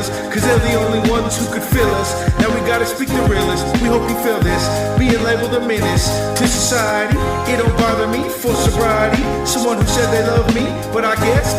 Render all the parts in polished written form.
killers, cause they're the only ones who could fill us. Now we gotta speak the realest, we hope you feel this. Being labeled a menace to society, it don't bother me. For sobriety, someone who said they love me, but I guess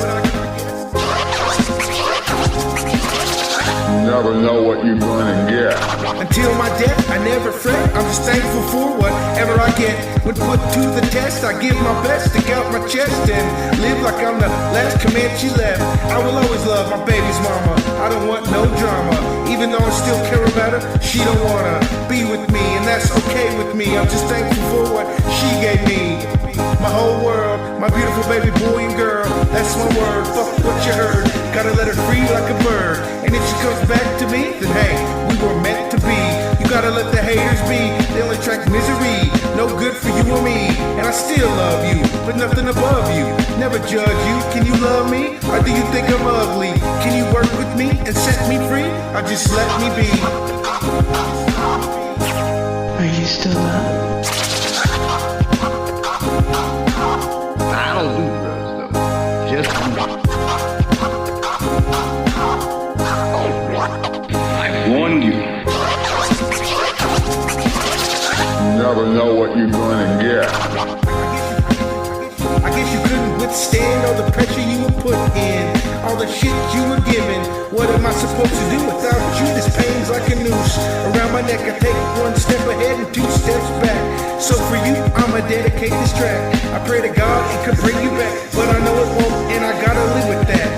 you never know what you're gonna get. Until my death, I never fret. I'm just thankful for whatever I get. When put to the test, I give my best, stick out my chest and live like I'm the last Comanche left. I will always love my baby's mama. I don't want no drama. Even though I still care about her, she don't wanna be with me, and that's okay with me. I'm just thankful for what she gave me. My whole world, my beautiful baby boy and girl. That's my word, fuck what you heard. Gotta let her free like a bird. And if she comes back to me, then hey, we were meant to be. You gotta let the haters be, they only attract misery. No good for you or me, and I still love you, but nothing above you. Never judge you, can you love me? Or do you think I'm ugly? Can you work with me and set me free? Or just let me be? Are you still up? I don't do drugs though. Just I warned you. You never know what you're gonna get. I guess you couldn't withstand all the pressure you were put in, all the shit you were given. What am I supposed to do without you? This pain's like a noose around my neck. I take one step ahead and 2 steps back. So for you, I'ma dedicate this track. I pray to God it could bring you back, but I know it won't, and I gotta live with that.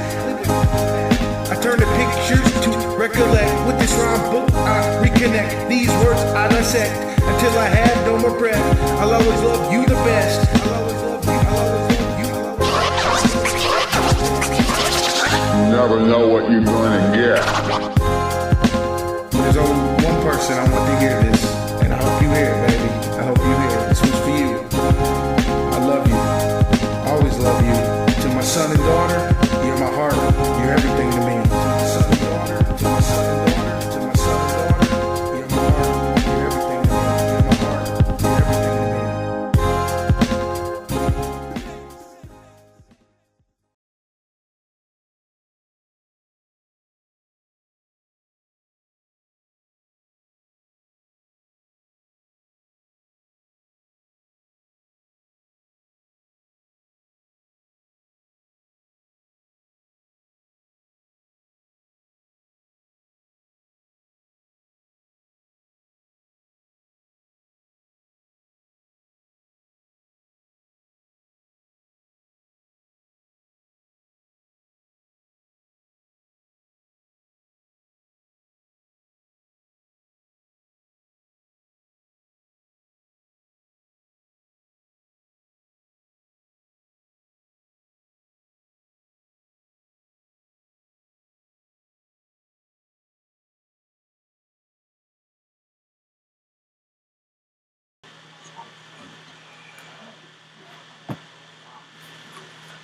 I turn to pictures to recollect. With this rhyme book, I reconnect. These words I dissect until I have no more breath. I'll always love you the best. I'll always love you. I'll always love you. You never know what you're gonna get. There's only one person I want to hear this, and I hope you hear it, baby. I hope you hear it. This was for you. I love you. Always love you. To my son and daughter, you're my heart. You're everything to me. To my son and daughter. To my son and daughter. To my son and daughter. You're my heart. You're everything to me. You're my heart. You're everything to me.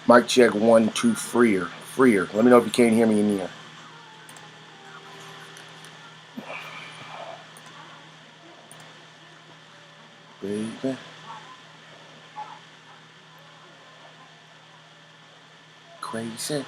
Mic check 1 2 freer. Let me know if you can't hear me in here. Baby. Crazy.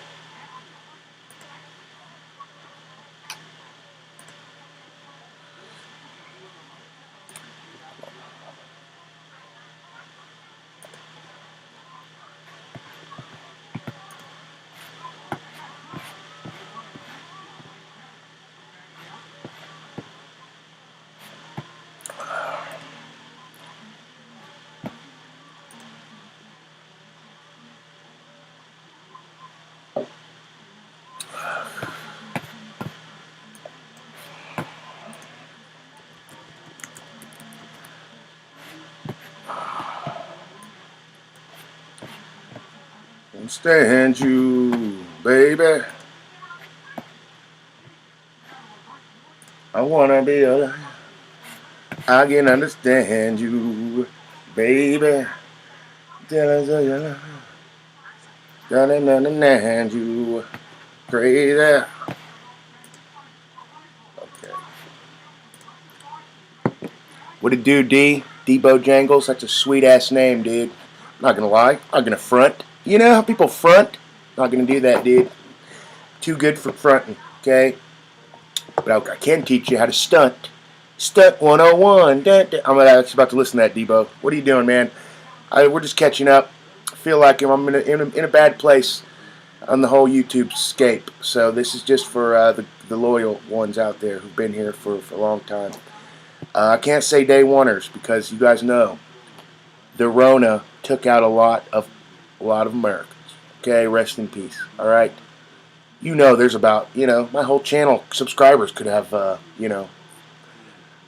Understand you, baby. I wanna be alive. I can understand you, baby. Gotta understand you, crazy. Okay. What it do, D? D-Bo Jangles? That's a sweet ass name, dude. Not gonna lie. Not gonna front. You know how people front? Not gonna do that, dude. Too good for fronting, okay? But I can teach you how to stunt. Stunt 101. I'm actually about to listen to that, Debo. What are you doing, man? We're just catching up. I feel like I'm in a bad place on the whole YouTube scape. So this is just for the loyal ones out there who've been here for a long time. I can't say day oneers because you guys know the Rona took out a lot of Americans. Okay, rest in peace. All right. You know, there's about, my whole channel subscribers could have, but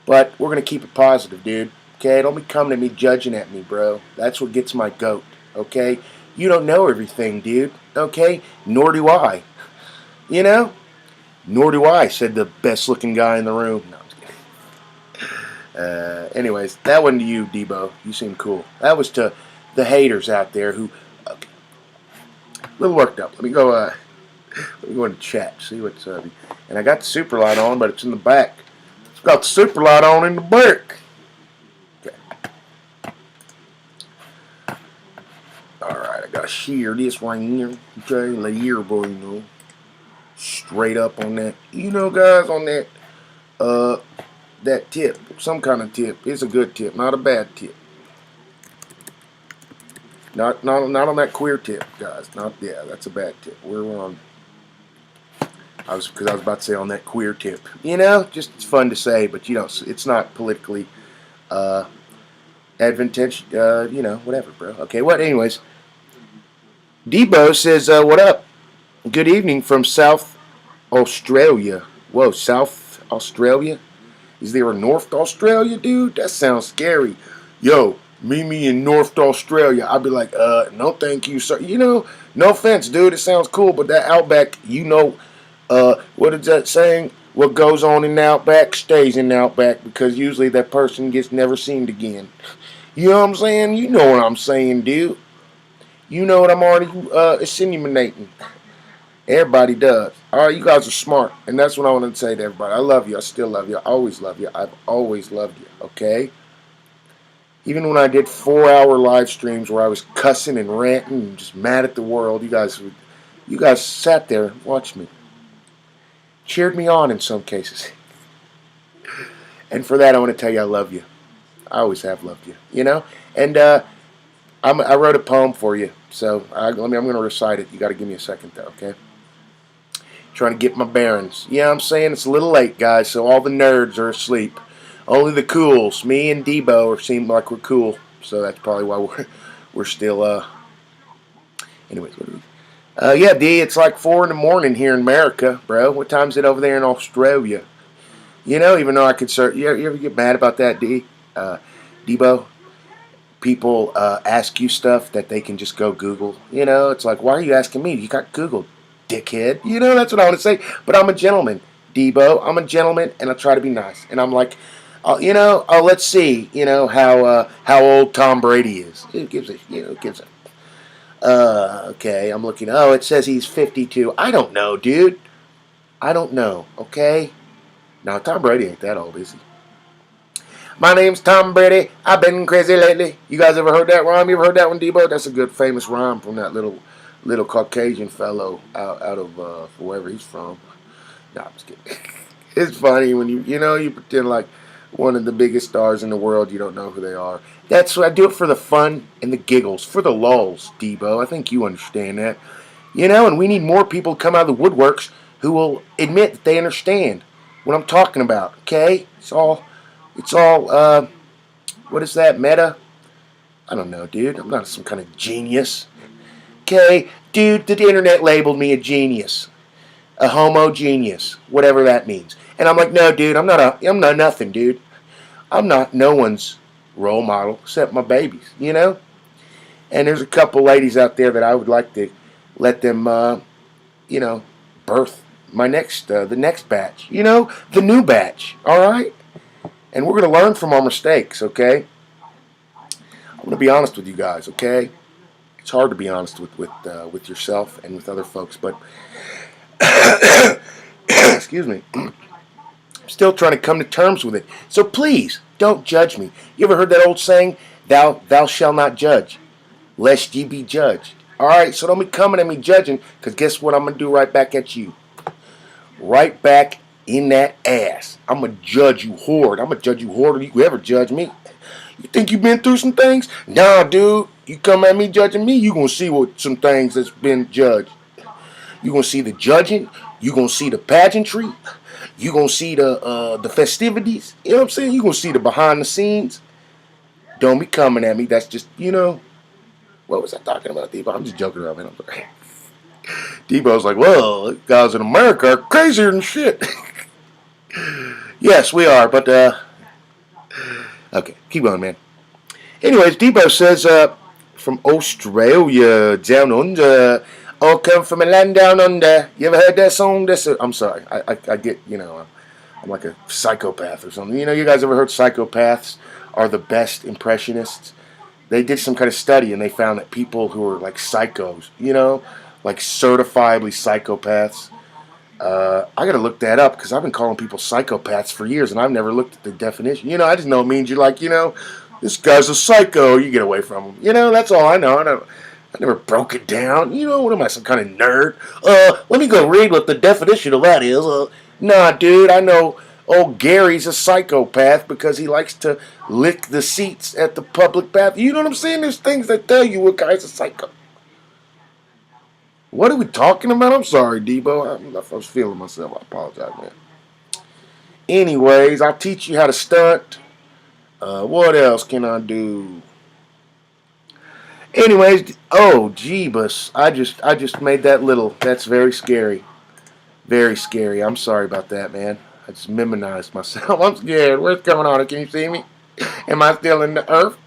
we're going to keep it positive, dude. Okay, don't be coming at me judging at me, bro. That's what gets my goat, okay? You don't know everything, dude, okay? Nor do I. Nor do I, said the best-looking guy in the room. No, I'm just kidding. Anyways, that one to you, Debo. You seem cool. That was to the haters out there who, okay, a little worked up. Let me go into chat, see what's up. And I got the super light on, but it's in the back. It's got the super light on in the back. Okay. Alright, I got to shear this right here. Okay, the ear boy, straight up on that. Guys, on that tip. Some kind of tip. It's a good tip, not a bad tip. Not on that queer tip, guys. That's a bad tip. We're on. Because I was about to say on that queer tip. Just it's fun to say, but it's not politically advantageous. Whatever, bro. Okay, anyways. Debo says, what up? Good evening from South Australia. Whoa, South Australia? Is there a North Australia, dude? That sounds scary. Yo, meet me in North Australia. I'd be like, no thank you, sir. No offense, dude. It sounds cool, but that outback, what is that saying? What goes on in the outback stays in the outback because usually that person gets never seen again. You know what I'm saying? You know what I'm saying, dude. You know what I'm already insinuating. Everybody does. Alright, you guys are smart. And that's what I want to say to everybody. I love you. I still love you. I always love you. I've always loved you. Okay? Even when I did 4-hour live streams where I was cussing and ranting and just mad at the world, you guys sat there and watched me. Cheered me on in some cases. And for that, I want to tell you I love you. I always have loved you. And I wrote a poem for you. So I'm going to recite it. You got to give me a second, though, okay? Trying to get my bearings. Yeah, I'm saying it's a little late, guys, so all the nerds are asleep. Only the cools, me and Debo, seem like we're cool. So that's probably why we're still, anyways, what are we? Yeah, D, it's like 4 in the morning here in America, bro. What time is it over there in Australia? Even though I could you ever get mad about that, Debo? People ask you stuff that they can just go Google. It's like, why are you asking me? You got Google, dickhead. That's what I want to say. But I'm a gentleman, Debo. I'm a gentleman, and I try to be nice. And I'm like, let's see, how old Tom Brady is. It gives a, okay, I'm looking. Oh, it says he's 52. I don't know, dude. I don't know, okay? Now, Tom Brady ain't that old, is he? My name's Tom Brady. I've been crazy lately. You guys ever heard that rhyme? You ever heard that one, Debo? That's a good famous rhyme from that little Caucasian fellow out of wherever he's from. No, I'm just kidding. It's funny when you pretend like one of the biggest stars in the world. You don't know who they are. That's what I do it for the fun and the giggles, for the lulls, Debo. I think you understand that. And we need more people to come out of the woodworks who will admit that they understand what I'm talking about. Okay, it's all. What is that, meta? I don't know, dude. I'm not some kind of genius. Okay, dude, the internet labeled me a genius. A homo genius. Whatever that means. And I'm like, no, dude, I'm not nothing, dude. I'm not no one's role model except my babies, And there's a couple ladies out there that I would like to let them, birth my the next batch. The new batch, all right? And we're going to learn from our mistakes, okay? I'm going to be honest with you guys, okay? It's hard to be honest with yourself and with other folks, but excuse me. I'm still trying to come to terms with it. So please, don't judge me. You ever heard that old saying, thou shalt not judge, lest ye be judged? All right, so don't be coming at me judging, because guess what I'm going to do right back at you? Right back in that ass. I'm going to judge you hard. I'm going to judge you harder than you ever judge me. You think you've been through some things? Nah, dude. You come at me judging me, you going to see what some things that's been judged. You going to see the judging. You going to see the pageantry. You going to see the festivities. You know what I'm saying? You going to see the behind the scenes. Don't be coming at me. That's just, what was I talking about, Debo? I'm just joking around, man. I'm sorry. Debo's like, well, guys in America are crazier than shit. Yes, we are, but, okay, keep going, man. Anyways, Debo says, from Australia, down under, all come from a land down under. You ever heard that song? I'm sorry, I get, I'm like a psychopath or something. You guys ever heard psychopaths are the best impressionists? They did some kind of study, and they found that people who are like psychos, like certifiably psychopaths. I gotta look that up because I've been calling people psychopaths for years, and I've never looked at the definition. I just know it means you're like, this guy's a psycho. You get away from him. That's all I know. I never broke it down. What am I, some kind of nerd? Let me go read what the definition of that is. Nah, dude, I know old Gary's a psychopath because he likes to lick the seats at the public bathroom. You know what I'm saying? There's things that tell you what guy's a psycho. What are we talking about? I'm sorry, Debo. I was feeling myself. I apologize, man. Anyways, I'll teach you how to stunt. What else can I do? Anyways, oh, jeebus. I just made that little. That's very scary. Very scary. I'm sorry about that, man. I just memorized myself. I'm scared. What's going on? Can you see me? Am I still in the earth?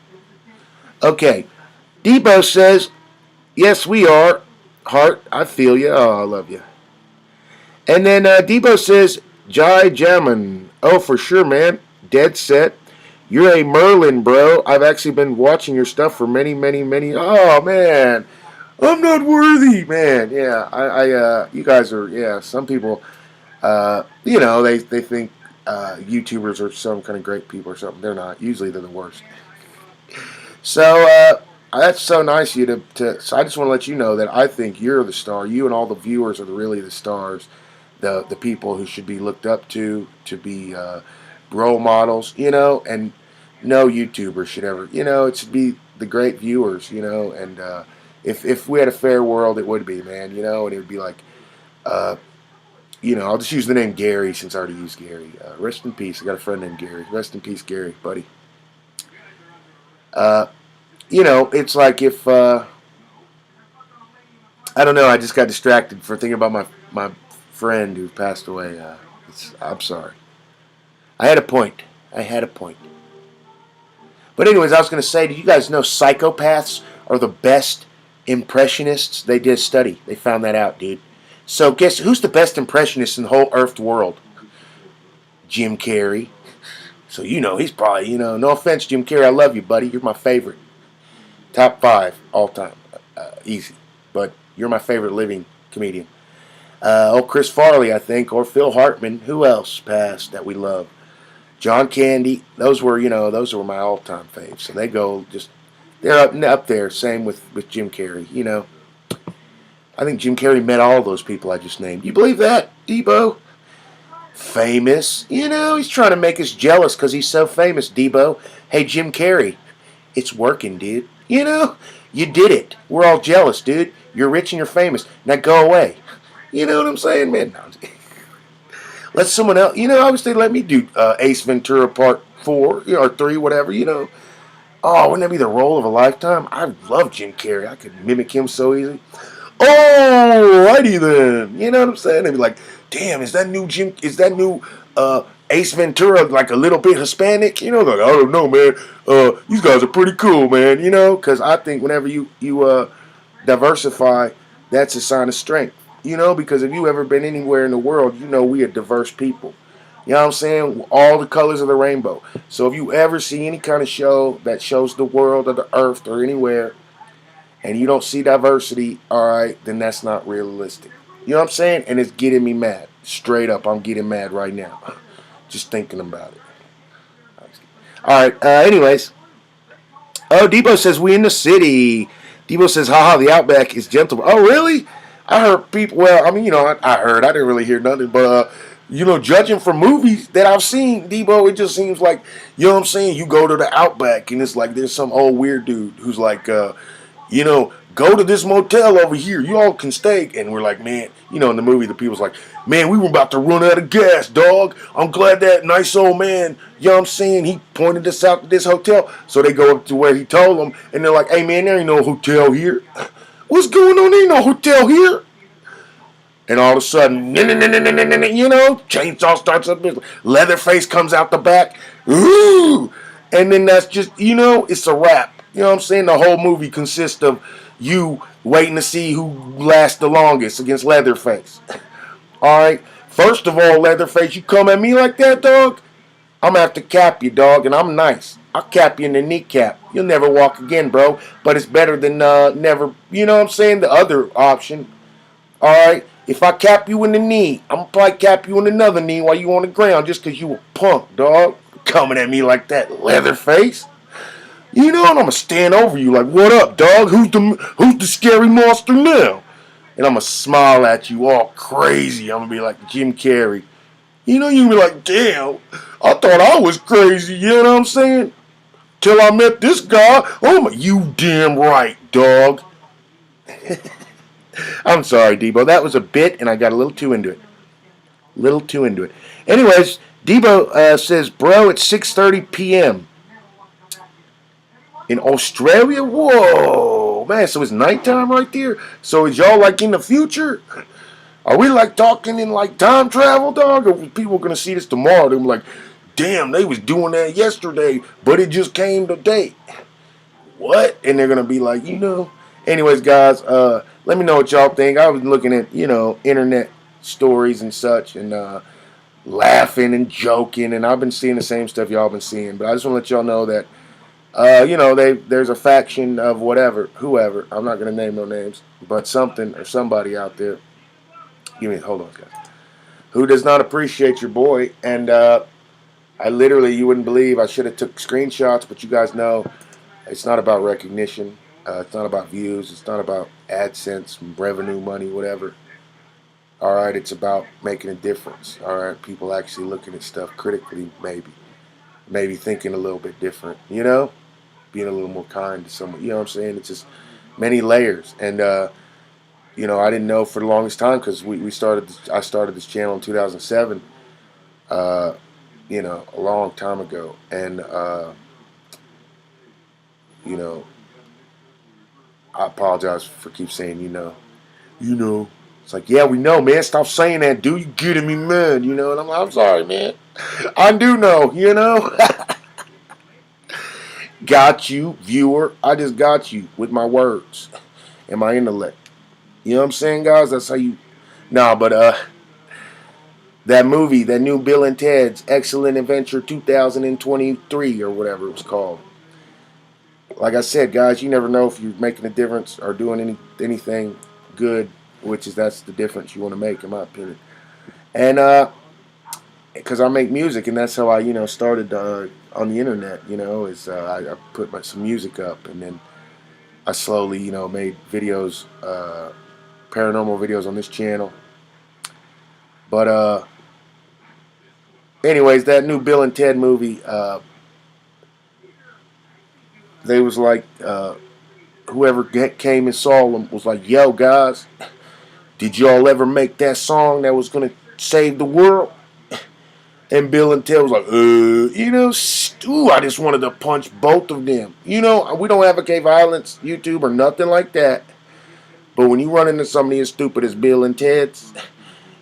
Okay. Debo says, yes, we are. Heart, I feel you. Oh, I love you. And then Debo says, Jai Jamin. Oh, for sure, man. Dead set. You're a Merlin, bro. I've actually been watching your stuff for many, many, many. Oh, man. I'm not worthy, man. Yeah, you guys are, yeah, some people, they think YouTubers are some kind of great people or something. They're not. Usually they're the worst. So, that's so nice of you so I just want to let you know that I think you're the star. You and all the viewers are really the stars, the people who should be looked up to be role models, and no YouTuber should ever, it should be the great viewers, and if we had a fair world, it would be, man, and it would be like, I'll just use the name Gary since I already used Gary. Rest in peace. I got a friend named Gary. Rest in peace, Gary, buddy. It's like if, I don't know, I just got distracted for thinking about my friend who passed away. I'm sorry. I had a point. But anyways, I was going to say, do you guys know psychopaths are the best impressionists? They did a study. They found that out, dude. So guess who's the best impressionist in the whole earth world? Jim Carrey. So he's probably, no offense, Jim Carrey, I love you, buddy. You're my favorite. Top 5 all time. Easy. But you're my favorite living comedian. Chris Farley, I think, or Phil Hartman. Who else passed that we love? John Candy. Those were my all-time faves. So they go they're up there. Same with Jim Carrey. I think Jim Carrey met all those people I just named. You believe that, Debo? Famous. He's trying to make us jealous because he's so famous, Debo. Hey, Jim Carrey, it's working, dude. You did it. We're all jealous, dude. You're rich and you're famous. Now go away. You know what I'm saying, man? No, let someone else. I wish they'd let me do Ace Ventura Part 4 or 3, whatever. Oh, wouldn't that be the role of a lifetime? I love Jim Carrey. I could mimic him so easily. Oh, righty then. You know what I'm saying? They'd be like, damn, is that new Ace Ventura like a little bit Hispanic? Like, I don't know, man. These guys are pretty cool, man. Because I think whenever you diversify, that's a sign of strength. Because if you ever been anywhere in the world, we are diverse people. You know what I'm saying? All the colors of the rainbow. So if you ever see any kind of show that shows the world or the earth or anywhere, and you don't see diversity, all right, then that's not realistic. You know what I'm saying? And it's getting me mad. Straight up, I'm getting mad right now. Just thinking about it. All right, anyways. Oh, Debo says, we in the city. Debo says, haha, the Outback is gentle. Oh, really? I heard people, well, I mean, I heard. I didn't really hear nothing, but judging from movies that I've seen, Debo, it just seems like, what I'm saying? You go to the Outback and it's like there's some old weird dude who's like, go to this motel over here. You all can stay. And we're like, man, in the movie, the people's like, man, we were about to run out of gas, dog. I'm glad that nice old man, what I'm saying, he pointed us out to this hotel. So they go up to where he told them, and they're like, hey, man, there ain't no hotel here. What's going on? There ain't no hotel here. And all of a sudden, chainsaw starts up. Leatherface comes out the back. Ooh! And then that's just, it's a wrap. You know what I'm saying? The whole movie consists of you waiting to see who lasts the longest against Leatherface. All right? First of all, Leatherface, you come at me like that, dog, I'm going to have to cap you, dog, and I'm nice. I'll cap you in the kneecap. You'll never walk again, bro. But it's better than never, you know what I'm saying? The other option. All right? If I cap you in the knee, I'm going to probably cap you in another knee while you on the ground just because you a punk, dog. Coming at me like that, Leatherface. And I'm going to stand over you like, what up, dog? Who's the scary monster now? And I'm going to smile at you all crazy. I'm going to be like Jim Carrey. You be like, damn, I thought I was crazy, you know what I'm saying? Till I met this guy. Oh, you damn right, dog. I'm sorry, Debo. That was a bit, and I got a little too into it. Anyways, Debo says, bro, it's 6:30 p.m. in Australia? Whoa, man, so it's nighttime right there? So is y'all like in the future? Are we like talking in like time travel, dog? Or people are going to see this tomorrow? They're like, damn, they was doing that yesterday, but it just came today. What? And they're going to be like, Anyways, guys, let me know what y'all think. I was looking at, internet stories and such and laughing and joking, and I've been seeing the same stuff y'all been seeing. But I just want to let y'all know that, there's a faction of whoever. I'm not going to name no names, but something or somebody out there. Hold on, guys. Who does not appreciate your boy. And I literally, you wouldn't believe, I should have took screenshots, but you guys know it's not about recognition. It's not about views. It's not about AdSense, revenue, money, whatever. All right, it's about making a difference. All right, people actually looking at stuff critically, maybe thinking a little bit different. Being a little more kind to someone. You know what I'm saying? It's just many layers. And I didn't know for the longest time because I started this channel in 2007. A long time ago, and I apologize for keep saying It's like, yeah, we know, man. Stop saying that, dude. You getting me mad, And I'm like, I'm sorry, man. I do know, Got you, viewer. I just got you with my words and my intellect. You know what I'm saying, guys? That's how you. Nah, but that movie, that new Bill and Ted's Excellent Adventure 2023 or whatever it was called. Like I said, guys, you never know if you're making a difference or doing anything good, that's the difference you want to make, in my opinion. And because I make music, and that's how I, started on the internet. I put some music up, and then I slowly, made videos, paranormal videos on this channel. But anyways, that new Bill and Ted movie, they was like, whoever came and saw them was like, yo, guys, did y'all ever make that song that was going to save the world? And Bill and Ted was like, I just wanted to punch both of them. We don't advocate violence, YouTube, or nothing like that. But when you run into somebody as stupid as Bill and Ted's,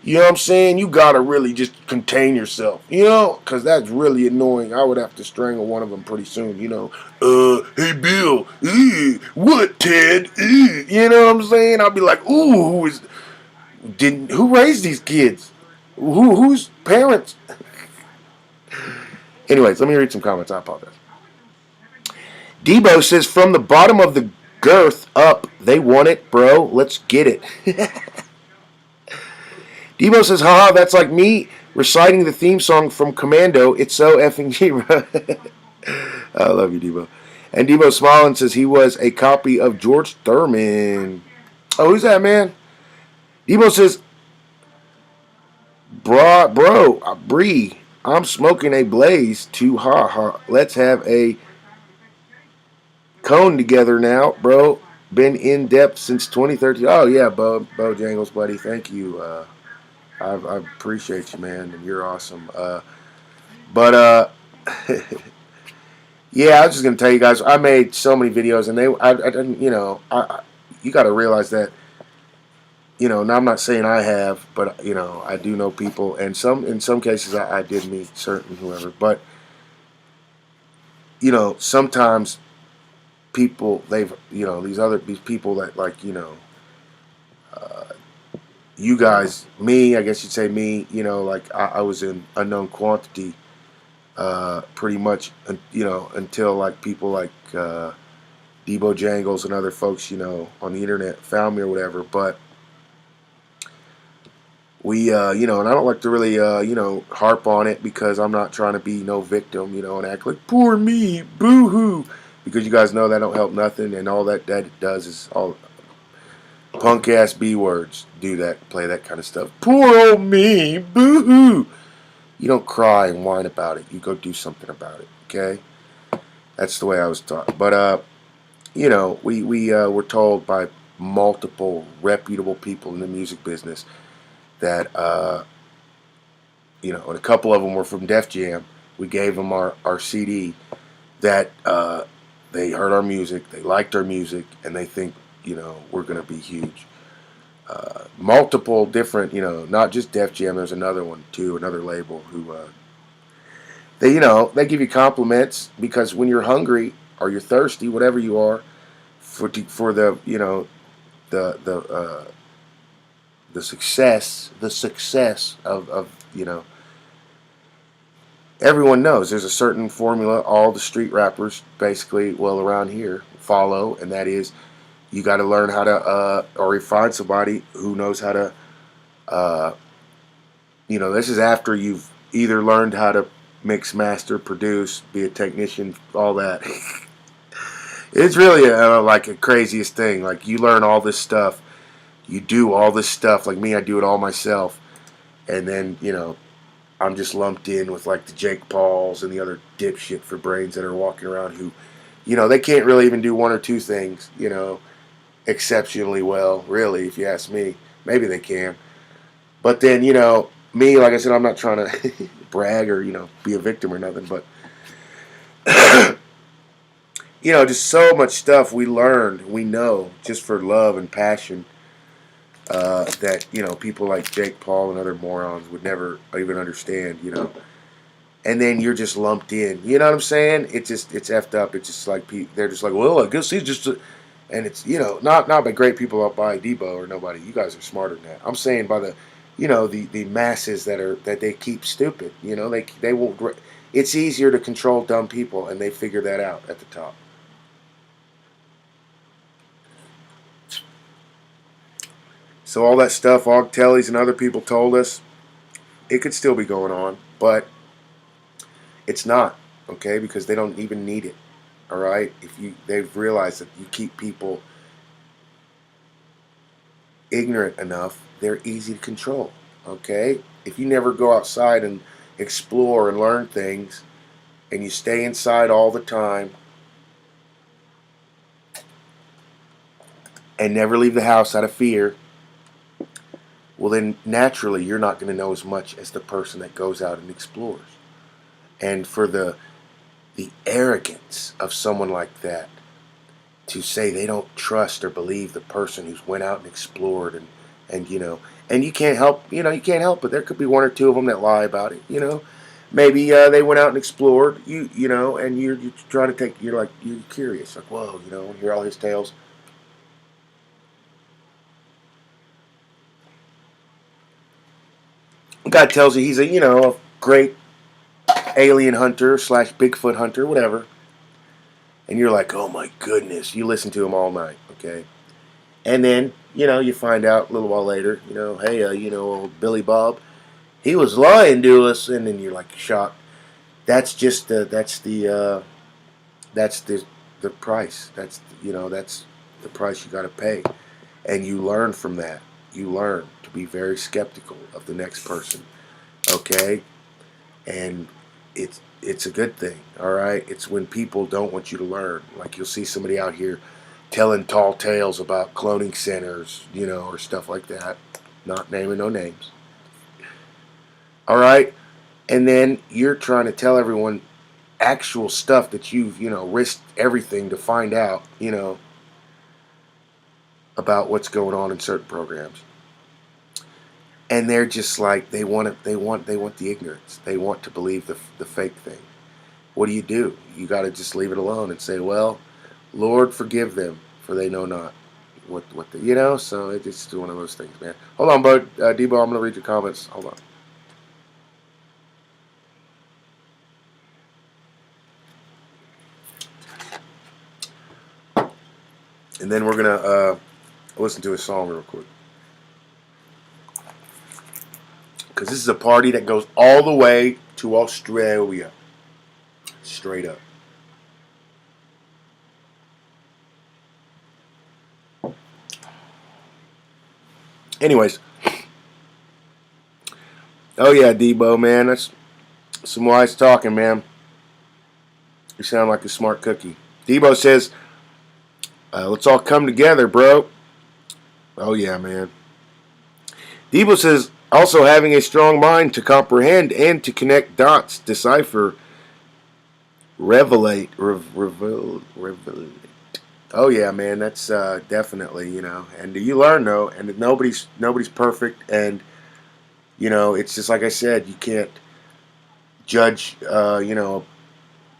you know what I'm saying? You got to really just contain yourself, because that's really annoying. I would have to strangle one of them pretty soon, hey, Bill, what, Ted? You know what I'm saying? I'll be like, ooh, who raised these kids? Whose parents? Anyways, let me read some comments. I apologize. Debo says, from the bottom of the girth up, they want it, bro. Let's get it. Debo says, haha, that's like me reciting the theme song from Commando. It's so effing G, bro. I love you, Debo. And Debo smiling says he was a copy of George Thurman. Oh, who's that, man? Debo says, Bree, I'm smoking a blaze too ha. Let's have a cone together now, bro. Been in depth since 2013. Oh yeah, Bojangles, buddy. Thank you. I appreciate you, man, and you're awesome. But yeah, I was just gonna tell you guys, I made so many videos, and I didn't, you got to realize that, now I'm not saying I have, but I do know people, and in some cases, I did meet certain whoever, but sometimes people these people that like uh, you guys, me, I guess you'd say me, like I was in unknown quantity, pretty much, until like people like Debo Jangles and other folks, on the internet found me or whatever. But we, and I don't like to really, harp on it because I'm not trying to be no victim, and act like poor me, boo hoo, because you guys know that don't help nothing, and all that it does is all punk ass B words. Do that, play that kind of stuff. Poor old me, boo hoo. You don't cry and whine about it. You go do something about it. Okay, that's the way I was taught. But we were told by multiple reputable people in the music business that and a couple of them were from Def Jam. We gave them our CD that they heard our music, they liked our music, and they think we're going to be huge. Multiple different, not just Def Jam. There's another one too, another label who they give you compliments because when you're hungry or you're thirsty, whatever you are, for the the success of everyone knows there's a certain formula all the street rappers basically, well, around here follow, and that is you got to learn how to or find somebody who knows how to this is after you've either learned how to mix, master, produce, be a technician, all that. It's really like a craziest thing. Like you learn all this stuff, you do all this stuff. Like me, I do it all myself, and then I'm just lumped in with like the Jake Pauls and the other dipshit for brains that are walking around who, they can't really even do one or two things, exceptionally well. Really, if you ask me, maybe they can, but then me, like I said, I'm not trying to brag or be a victim or nothing, but just so much stuff we learned, we know, just for love and passion, that people like Jake Paul and other morons would never even understand, and then you're just lumped in, you know what I'm saying? It's effed up. It's just like they're just like, well, I guess he's just and it's not by great people out by Debo or nobody. You guys are smarter than that. I'm saying by the the masses that they keep stupid. They won't. It's easier to control dumb people, and they figure that out at the top. So all that stuff Og Tellys and other people told us, it could still be going on, but it's not, okay? Because they don't even need it. All right? They've realized that you keep people ignorant enough, they're easy to control. Okay? If you never go outside and explore and learn things, and you stay inside all the time and never leave the house out of fear, well then naturally you're not going to know as much as the person that goes out and explores. And for the arrogance of someone like that to say they don't trust or believe the person who's went out and explored, and you can't help it. There could be one or two of them that lie about it. Maybe they went out and explored. And you're trying to you're curious, like, whoa, hear all his tales. Guy tells you he's a great alien hunter / Bigfoot hunter, whatever, and you're like, oh my goodness, you listen to him all night, okay, and then you find out a little while later, hey, old Billy Bob, he was lying to us, and then you're like shocked. That's just the price. That's the price you got to pay, and you learn from that. You learn to be very skeptical of the next person Okay? And it's a good thing, all right? It's when people don't want you to learn. Like you'll see somebody out here telling tall tales about cloning centers, or stuff like that. Not naming no names. All right? And then you're trying to tell everyone actual stuff that you've, risked everything to find out, about what's going on in certain programs. And they're just like they want the ignorance. They want to believe the fake thing. What do? You got to just leave it alone and say, "Well, Lord, forgive them, for they know not what they." So it's just one of those things, man. Hold on, bud, Debo. I'm gonna read your comments. Hold on. And then we're gonna listen to a song real quick, because this is a party that goes all the way to Australia, straight up. Anyways, oh yeah, Debo, man, that's some wise talking, man. You sound like a smart cookie. Debo says, let's all come together, bro. Oh yeah, man. Debo says, also having a strong mind to comprehend and to connect dots, decipher, revelate. Oh yeah, man. That's definitely, And you learn though, and nobody's perfect, and it's just like I said, you can't judge, a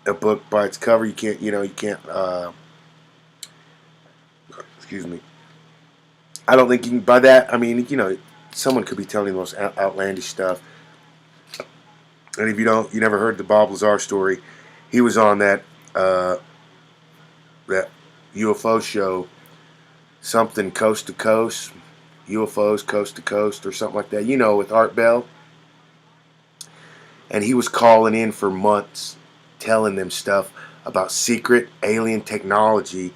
book by its cover. You can't, you can't. Excuse me. I don't think you can, by that, I mean, someone could be telling you the most outlandish stuff. And if you never heard the Bob Lazar story, he was on that UFO show, something Coast to Coast, UFOs Coast to Coast, or something like that, with Art Bell. And he was calling in for months, telling them stuff about secret alien technology.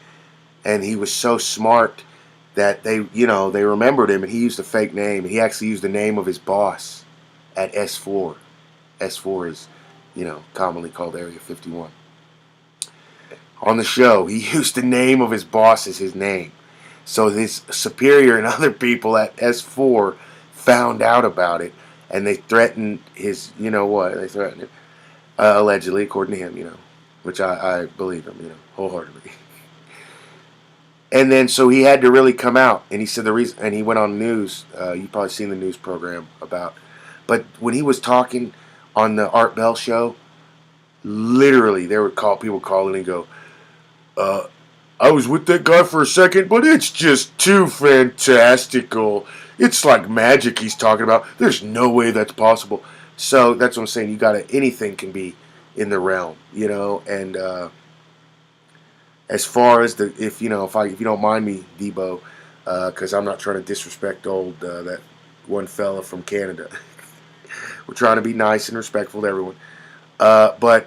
And he was so smart that they remembered him, and he used a fake name. He actually used the name of his boss at S4. S4 is, commonly called Area 51. On the show, he used the name of his boss as his name. So his superior and other people at S4 found out about it, and they threatened his, they threatened him, allegedly, according to him, which I believe him, wholeheartedly. And then, so he had to really come out, and he said the reason, and he went on news. You've probably seen the news program about, but when he was talking on the Art Bell show, literally, people call in and go, I was with that guy for a second, but it's just too fantastical. It's like magic he's talking about. There's no way that's possible. So that's what I'm saying. Anything can be in the realm, and as far as if you don't mind me, Debo, because I'm not trying to disrespect that one fella from Canada. We're trying to be nice and respectful to everyone. But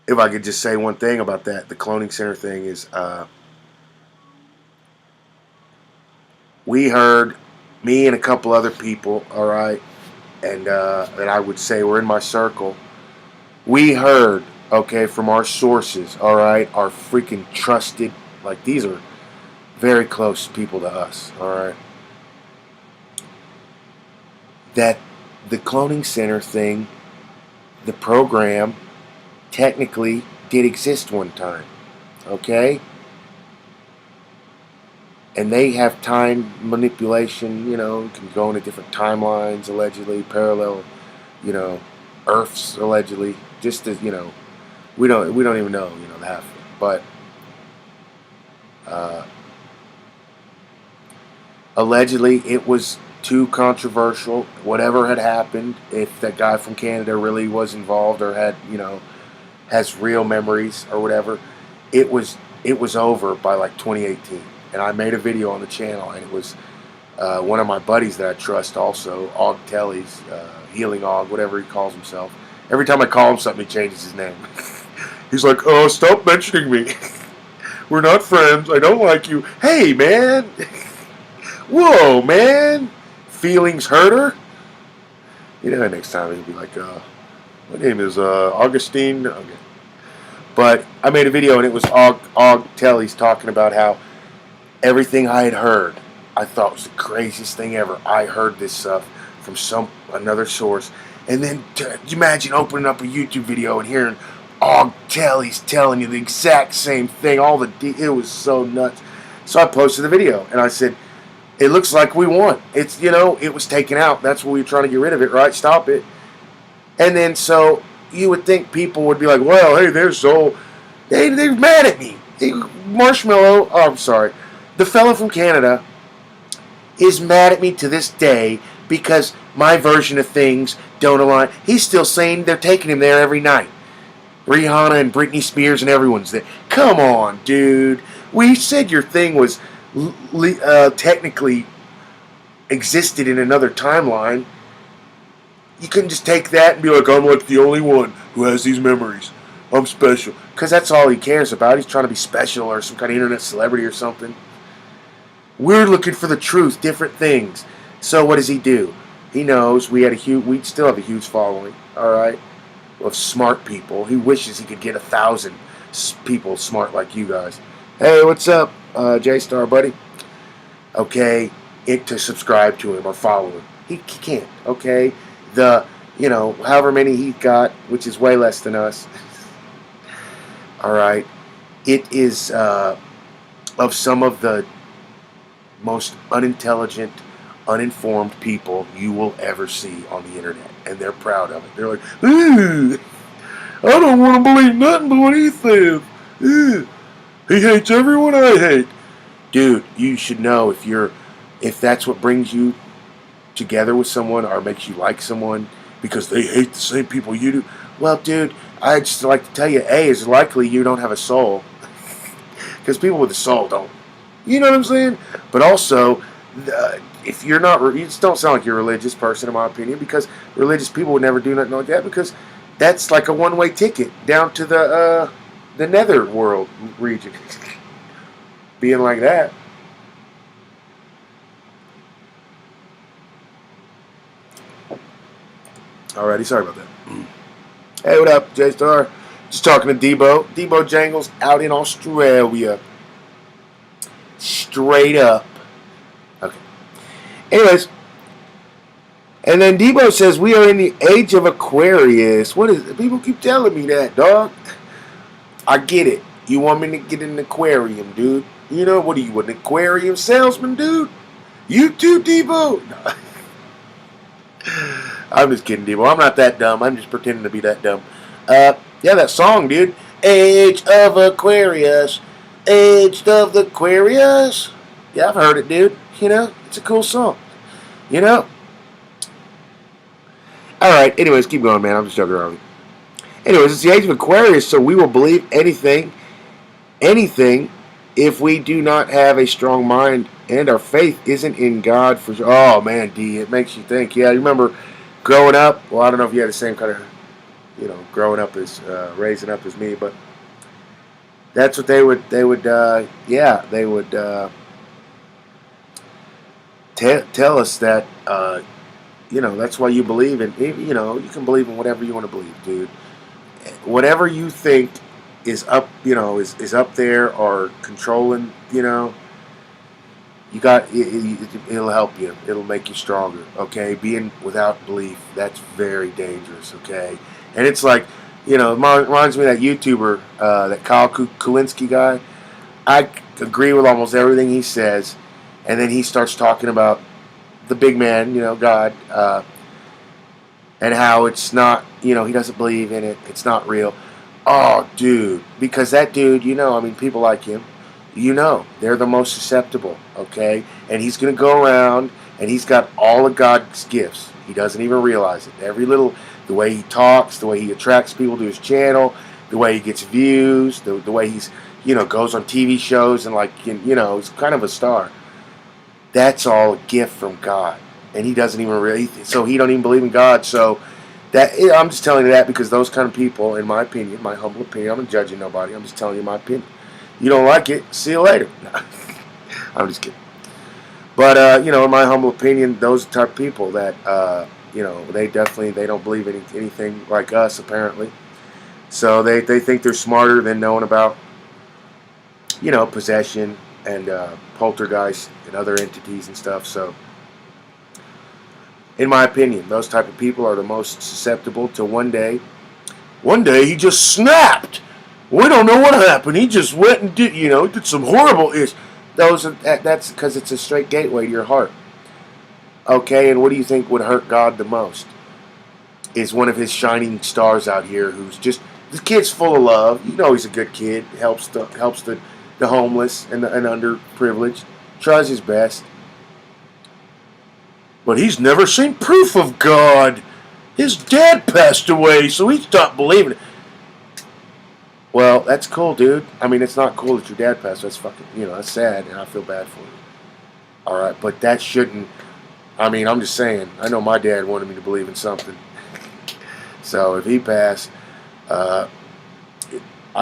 if I could just say one thing about that, the cloning center thing is, we heard, me and a couple other people, all right, and that I would say were in my circle, we heard, okay, from our sources, all right, our freaking trusted, like these are very close people to us, all right, that the cloning center thing, the program, technically did exist one time, okay? And they have time manipulation, can go into different timelines, allegedly, parallel, Earths, allegedly, just as, we don't even know, the half of it. But allegedly it was too controversial. Whatever had happened, if that guy from Canada really was involved or had, has real memories or whatever, it was over by like 2018. And I made a video on the channel, and it was one of my buddies that I trust also, Og Telly's, Healing Og, whatever he calls himself. Every time I call him something, he changes his name. He's like, oh, stop mentioning me. We're not friends. I don't like you. Hey, man. Whoa, man. Feelings hurter. Next time he'll be like, my name is Augustine. Okay. But I made a video and it was Og Telly's talking about how everything I had heard, I thought was the craziest thing ever. I heard this stuff from another source. And then imagine opening up a YouTube video and hearing Og Telly's telling you the exact same thing. It was so nuts. So I posted the video and I said, it looks like we won. It was taken out. That's what we were trying to get rid of it, right? Stop it. And then so you would think people would be like, well, hey, they're mad at me. Marshmallow, oh, I'm sorry. The fella from Canada is mad at me to this day because my version of things don't align. He's still saying they're taking him there every night. Rihanna and Britney Spears and everyone's there. Come on, dude. We said your thing was technically existed in another timeline. You couldn't just take that and be like, I'm like the only one who has these memories. I'm special. Because that's all he cares about. He's trying to be special or some kind of internet celebrity or something. We're looking for the truth, different things. So what does he do? He knows we still have a huge following, all right, of smart people. He wishes he could get 1,000 people smart like you guys. Hey, what's up, J-Star, buddy? Okay, to subscribe to him or follow him. He can't, okay? However many he got, which is way less than us. All right. It is of some of the most unintelligent, uninformed people you will ever see on the internet. And they're proud of it. They're like, I don't want to believe nothing but what he says. He hates everyone I hate. Dude, you should know if that's what brings you together with someone or makes you like someone because they hate the same people you do. Well, dude, I just like to tell you, A, is likely you don't have a soul. Because people with a soul don't. You know what I'm saying? But also, if you're not, you just don't sound like you're a religious person, in my opinion, because religious people would never do nothing like that, because that's like a one-way ticket down to the nether world region. Being like that. Alrighty, sorry about that. Hey, what up, J-Star? Just talking to Debo. Debo Jangles out in Australia. Straight up. Okay. Anyways. And then Debo says, we are in the age of Aquarius. What is it? People keep telling me that, dog. I get it. You want me to get in an aquarium, dude. What are you, an aquarium salesman, dude? You too, Debo? No. I'm just kidding, Debo. I'm not that dumb. I'm just pretending to be that dumb. Yeah, that song, dude. Age of Aquarius. Age of the Aquarius. Yeah, I've heard it, dude. It's a cool song. Alright, anyways, keep going, man. I'm just joking around. Anyways, it's the age of Aquarius, so we will believe anything, if we do not have a strong mind and our faith isn't in God for sure. Oh, man, D, it makes you think. Yeah, you remember growing up? Well, I don't know if you had the same kind of, growing up as, raising up as me, but that's what they would tell us that, that's why you believe in, you can believe in whatever you want to believe, dude. Whatever you think is up, is up there or controlling, you got it'll help you. It'll make you stronger. Okay, being without belief, that's very dangerous. Okay, and it's like, it reminds me of that YouTuber, that Kyle Kulinski guy. I agree with almost everything he says, and then he starts talking about the big man, God, and how it's not, he doesn't believe in it. It's not real. Oh, dude, because that dude, people like him, they're the most susceptible, okay? And he's going to go around, and he's got all of God's gifts. He doesn't even realize it. The way he talks, the way he attracts people to his channel, the way he gets views, the way he's, goes on TV shows and he's kind of a star. That's all a gift from God. And he doesn't even really, so he don't even believe in God. So I'm just telling you that because those kind of people, in my opinion, my humble opinion, I'm not judging nobody, I'm just telling you my opinion. You don't like it, see you later. I'm just kidding. But, in my humble opinion, those are the type of people that they don't believe anything like us, apparently. So they think they're smarter than knowing about, possession and poltergeist and other entities and stuff. So, in my opinion, those type of people are the most susceptible to one day he just snapped. We don't know what happened. He just went and did some horrible ish. That's because it's a straight gateway to your heart. Okay, and what do you think would hurt God the most? Is one of his shining stars out here who's just, the kid's full of love. He's a good kid. Helps the homeless and the underprivileged. Tries his best. But he's never seen proof of God. His dad passed away, so he stopped believing it. Well, that's cool, dude. I mean, it's not cool that your dad passed. That's fucking, that's sad, and I feel bad for you. All right, but that shouldn't. I mean, I'm just saying. I know my dad wanted me to believe in something. So if he passed, I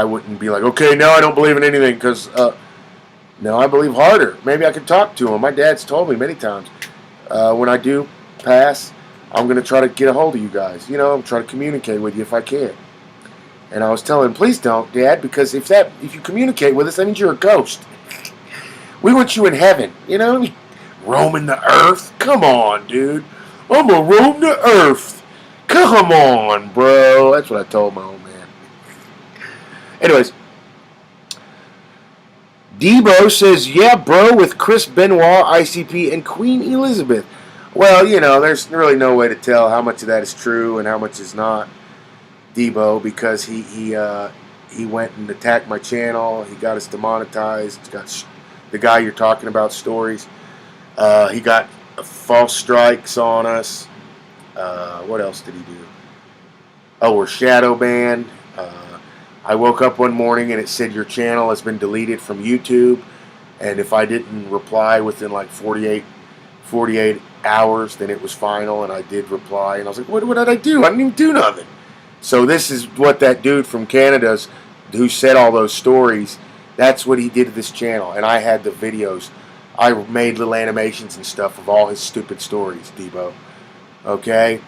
wouldn't be like, okay, now I don't believe in anything because no, I believe harder. Maybe I can talk to him. My dad's told me many times when I do pass, I'm going to try to get a hold of you guys. Try to communicate with you if I can. And I was telling him, please don't, Dad, because if you communicate with us, that means you're a ghost. We want you in heaven, roaming the earth. Come on, dude. I'm going to roam the earth. Come on, bro. That's what I told my old man. Anyways, Debo says, yeah, bro, with Chris Benoit, ICP, and Queen Elizabeth. Well, there's really no way to tell how much of that is true and how much is not, Debo, because he went and attacked my channel. He got us demonetized. Got the guy you're talking about stories. He got false strikes on us. What else did he do? Oh, we're shadow banned. I woke up one morning and it said your channel has been deleted from YouTube, and if I didn't reply within like 48 hours, then it was final, and I did reply, and I was like, what did I do? I didn't even do nothing. So this is what that dude from Canada who said all those stories, that's what he did to this channel, and I had the videos. I made little animations and stuff of all his stupid stories, Debo. Okay?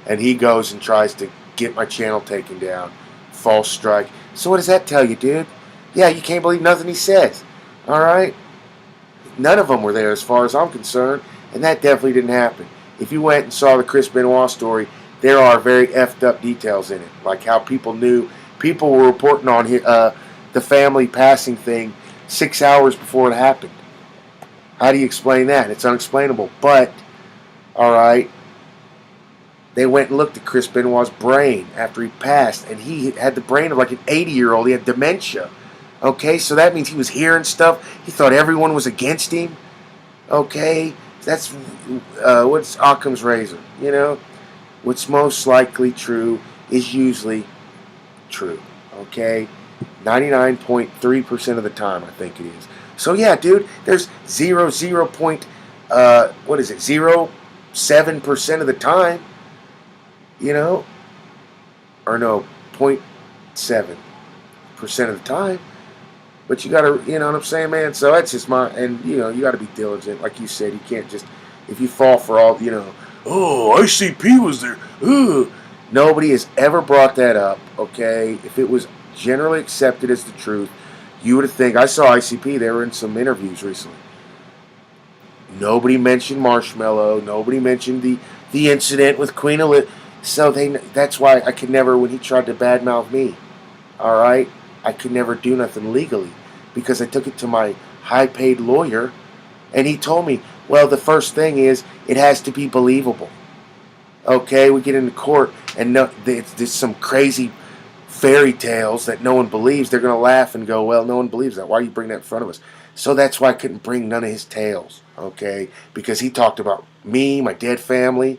And he goes and tries to get my channel taken down. False strike. So what does that tell you, dude? Yeah, you can't believe nothing he says. Alright? None of them were there as far as I'm concerned, and that definitely didn't happen. If you went and saw the Chris Benoit story, there are very effed up details in it, like how people were reporting on the family passing thing 6 hours before it happened. How do you explain that? It's unexplainable. But, alright, they went and looked at Chris Benoit's brain after he passed, and he had the brain of like an 80-year-old. He had dementia. Okay, so that means he was hearing stuff. He thought everyone was against him. Okay, that's what's Occam's razor. What's most likely true is usually true. Okay, 99.3% of the time, I think it is. So yeah, dude, there's 0.07% of the time. Or no, 0.7% of the time. But you gotta, you know what I'm saying, man? So that's just and you gotta be diligent. Like you said, you can't just, if you fall for all, oh, ICP was there. Ugh. Nobody has ever brought that up, okay? If it was generally accepted as the truth, you would think, I saw ICP, they were in some interviews recently. Nobody mentioned Marshmallow. Nobody mentioned the incident with Queen Elizabeth. So that's why I could never, when he tried to badmouth me, all right, I could never do nothing legally because I took it to my high-paid lawyer, and he told me, well, the first thing is it has to be believable. Okay, we get into court, and there's some crazy fairy tales that no one believes. They're going to laugh and go, well, no one believes that. Why are you bringing that in front of us? So that's why I couldn't bring none of his tales, okay, because he talked about me, my dead family,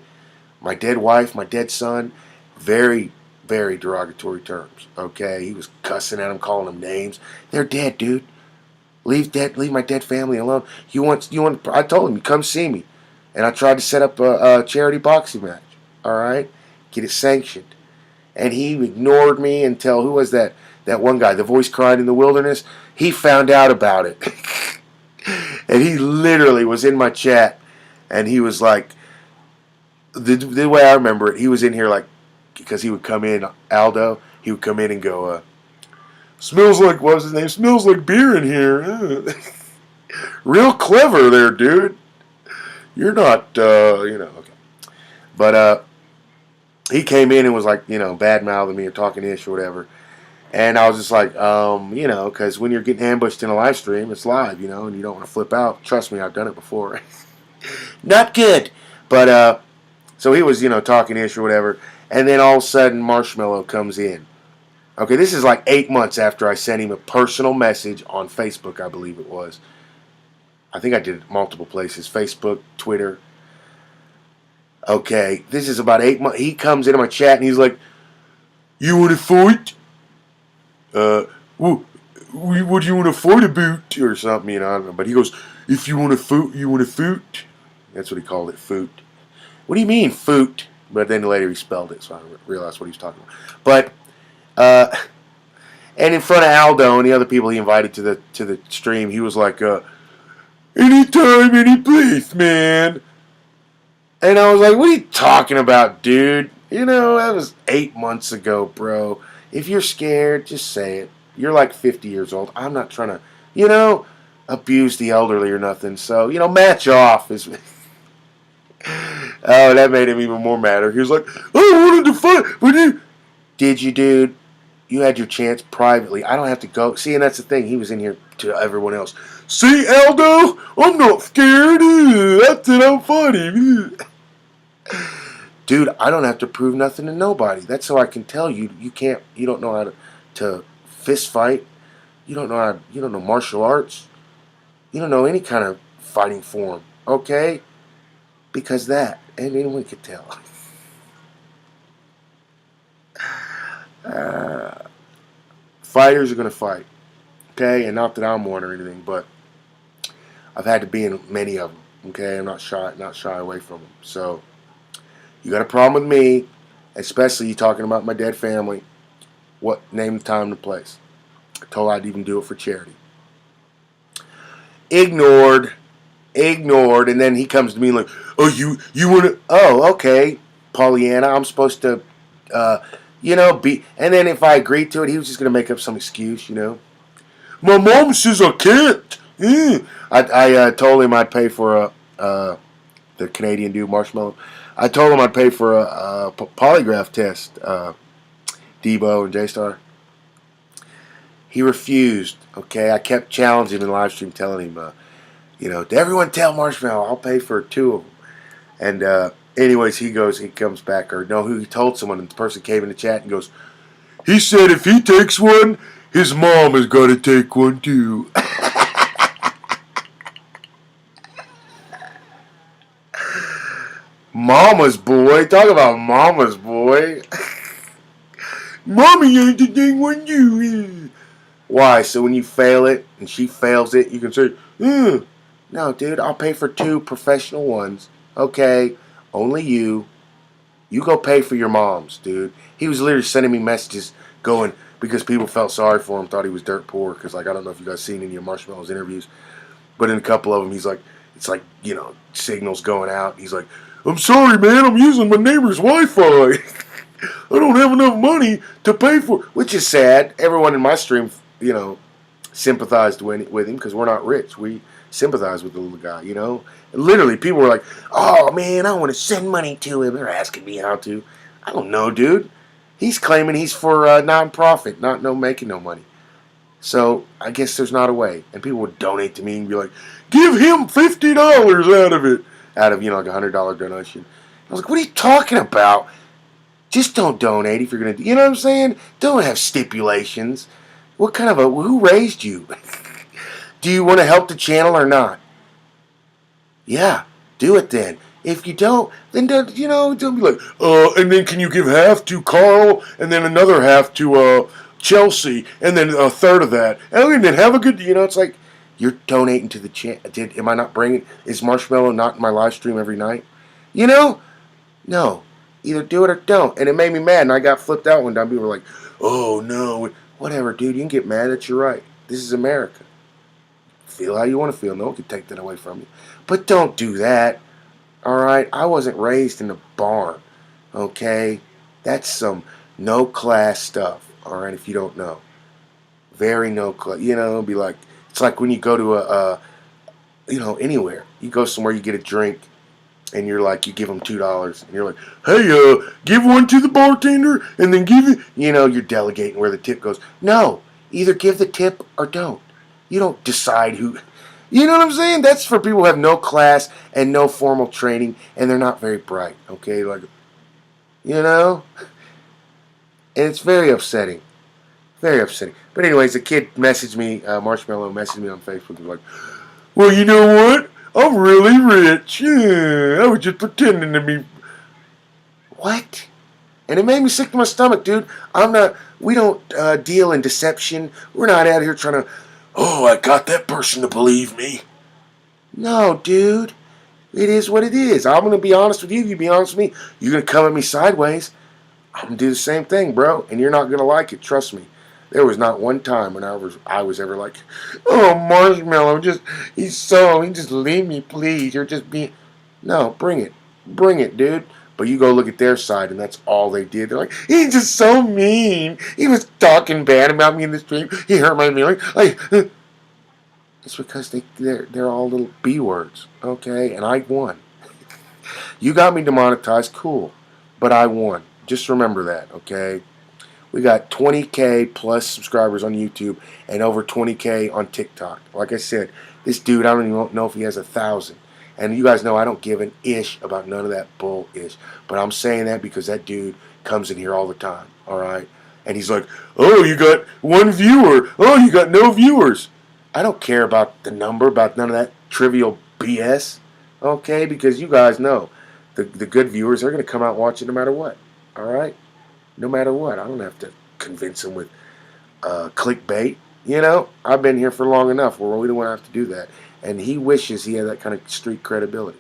my dead wife, my dead son, very, very derogatory terms, okay? He was cussing at him, calling them names. They're dead, dude. Leave my dead family alone. I told him, come see me. And I tried to set up a charity boxing match, all right? Get it sanctioned. And he ignored me until, who was that? That one guy, the voice cried in the wilderness. He found out about it. And he literally was in my chat, and he was like, the way I remember it, he was in here like, because he would come in, Aldo, he would come in and go, smells like, what was his name? Smells like beer in here. Real clever there, dude. You're not, okay. But he came in and was like, bad mouthing me or talking ish or whatever. And I was just like, because when you're getting ambushed in a live stream, it's live, and you don't want to flip out. Trust me, I've done it before. Not good. But, so he was, talking ish or whatever. And then all of a sudden, Marshmallow comes in. Okay, this is like 8 months after I sent him a personal message on Facebook, I believe it was. I think I did it multiple places. Facebook, Twitter. Okay, this is about 8 months. He comes into my chat and he's like, you want to fight? What do you want to fight about? Or something, I don't know. But he goes, if you want to foot, you want to foot. That's what he called it, foot. What do you mean, foot? But then later he spelled it, so I realized what he was talking about. But, and in front of Aldo and the other people he invited to the stream, he was like, anytime, any place, man. And I was like, what are you talking about, dude? That was 8 months ago, bro. If you're scared, just say it. You're like 50 years old. I'm not trying to, abuse the elderly or nothing. So, match off is... Oh, that made him even more madder. He was like, I wanted to fight, but you... Did you, dude? You had your chance privately. I don't have to go. See, and that's the thing. He was in here to everyone else. See, Aldo? I'm not scared. That's it. I'm funny. Dude, I don't have to prove nothing to nobody. That's how I can tell you. You don't know how to fist fight. You don't know martial arts. You don't know any kind of fighting form. Okay? Because that, and anyone could tell. Fighters are going to fight. Okay? And not that I'm one or anything, but I've had to be in many of them. Okay? I'm not shy away from them. So, you got a problem with me, especially you talking about my dead family. What? Name the time and place. I told I'd even do it for charity. Ignored, and then he comes to me like, oh, you want to, oh, okay, Pollyanna, I'm supposed to, be, and then if I agreed to it, he was just going to make up some excuse, My mom says I can't. I told him I'd pay for the Canadian dude, Marshmallow. I told him I'd pay for a polygraph test, Debo and J-Star. He refused, okay? I kept challenging him in the live stream, telling him, to everyone tell Marshmallow, I'll pay for 2 of them. And anyways, he comes back, or no, he told someone, and the person came in the chat and goes, he said if he takes one, his mom has got to take one too. Mama's boy. Talk about mama's boy. Mommy ain't the thing when you. Why? So when you fail it and she fails it, you can say, no, dude, I'll pay for 2 professional ones. Okay, only you. You go pay for your mom's, dude. He was literally sending me messages going, because people felt sorry for him, thought he was dirt poor. Because, I don't know if you guys seen any of Marshmallow's interviews, but in a couple of them, he's like, it's like, signals going out. He's like, I'm sorry, man, I'm using my neighbor's Wi-Fi. I don't have enough money to pay for it. Which is sad. Everyone in my stream, sympathized with him because we're not rich. We sympathize with the little guy, And literally, people were like, oh, man, I want to send money to him. They're asking me how to. I don't know, dude. He's claiming he's for a non-profit, not making no money. So, I guess there's not a way. And people would donate to me and be like, give him $50 out of it. Out of, like a $100 donation. I was like, what are you talking about? Just don't donate if you're going to, you know what I'm saying? Don't have stipulations. What kind of who raised you? Do you want to help the channel or not? Yeah, do it then. If you don't, then don't be like, and then can you give half to Carl, and then another half to Chelsea, and then a third of that, and then have a good, it's like, you're donating to the channel. Am I not bringing, is Marshmallow not in my live stream every night? No. Either do it or don't. And it made me mad, and I got flipped out one time. People were like, oh, no. Whatever, dude. You can get mad that you're right. This is America. Feel how you want to feel. No one can take that away from you. But don't do that. All right, I wasn't raised in a barn. Okay, that's some no class stuff. All right, if you don't know, very no class. You know, it'd be like it's like when you go to anywhere. You go somewhere, you get a drink, and you're like, you give them $2, and you're like, hey, give one to the bartender, and then give it. You're delegating where the tip goes. No, either give the tip or don't. You don't decide who. You know what I'm saying? That's for people who have no class and no formal training, and they're not very bright. Okay, like, and it's very upsetting. Very upsetting. But anyways, the kid messaged me, Marshmallow messaged me on Facebook. He was like, well, you know what? I'm really rich. Yeah, I was just pretending to be. What? And it made me sick to my stomach, dude. We don't deal in deception. We're not out here trying to, I got that person to believe me. No, dude. It is what it is. I'm going to be honest with you. You be honest with me. You're going to come at me sideways. I'm going to do the same thing, bro. And you're not going to like it. Trust me. There was not one time when I was ever like, oh, Marshmallow, just leave me, please. You're just being. No, bring it, dude. But you go look at their side, and that's all they did. They're like, he's just so mean. He was talking bad about me in the stream. He hurt my feelings. It's because they're all little B words, okay? And I won. You got me demonetized, cool, but I won. Just remember that, okay? We got 20K plus subscribers on YouTube and over 20K on TikTok. Like I said, this dude, I don't even know if he has 1,000. And you guys know I don't give an ish about none of that bull-ish. But I'm saying that because that dude comes in here all the time, all right? And he's like, oh, you got one viewer. Oh, you got no viewers. I don't care about the number, about none of that trivial BS, okay? Because you guys know the good viewers are going to come out and watch it no matter what, all right? No matter what. I don't have to convince them with clickbait. I've been here for long enough where we don't want to have to do that. And he wishes he had that kind of street credibility.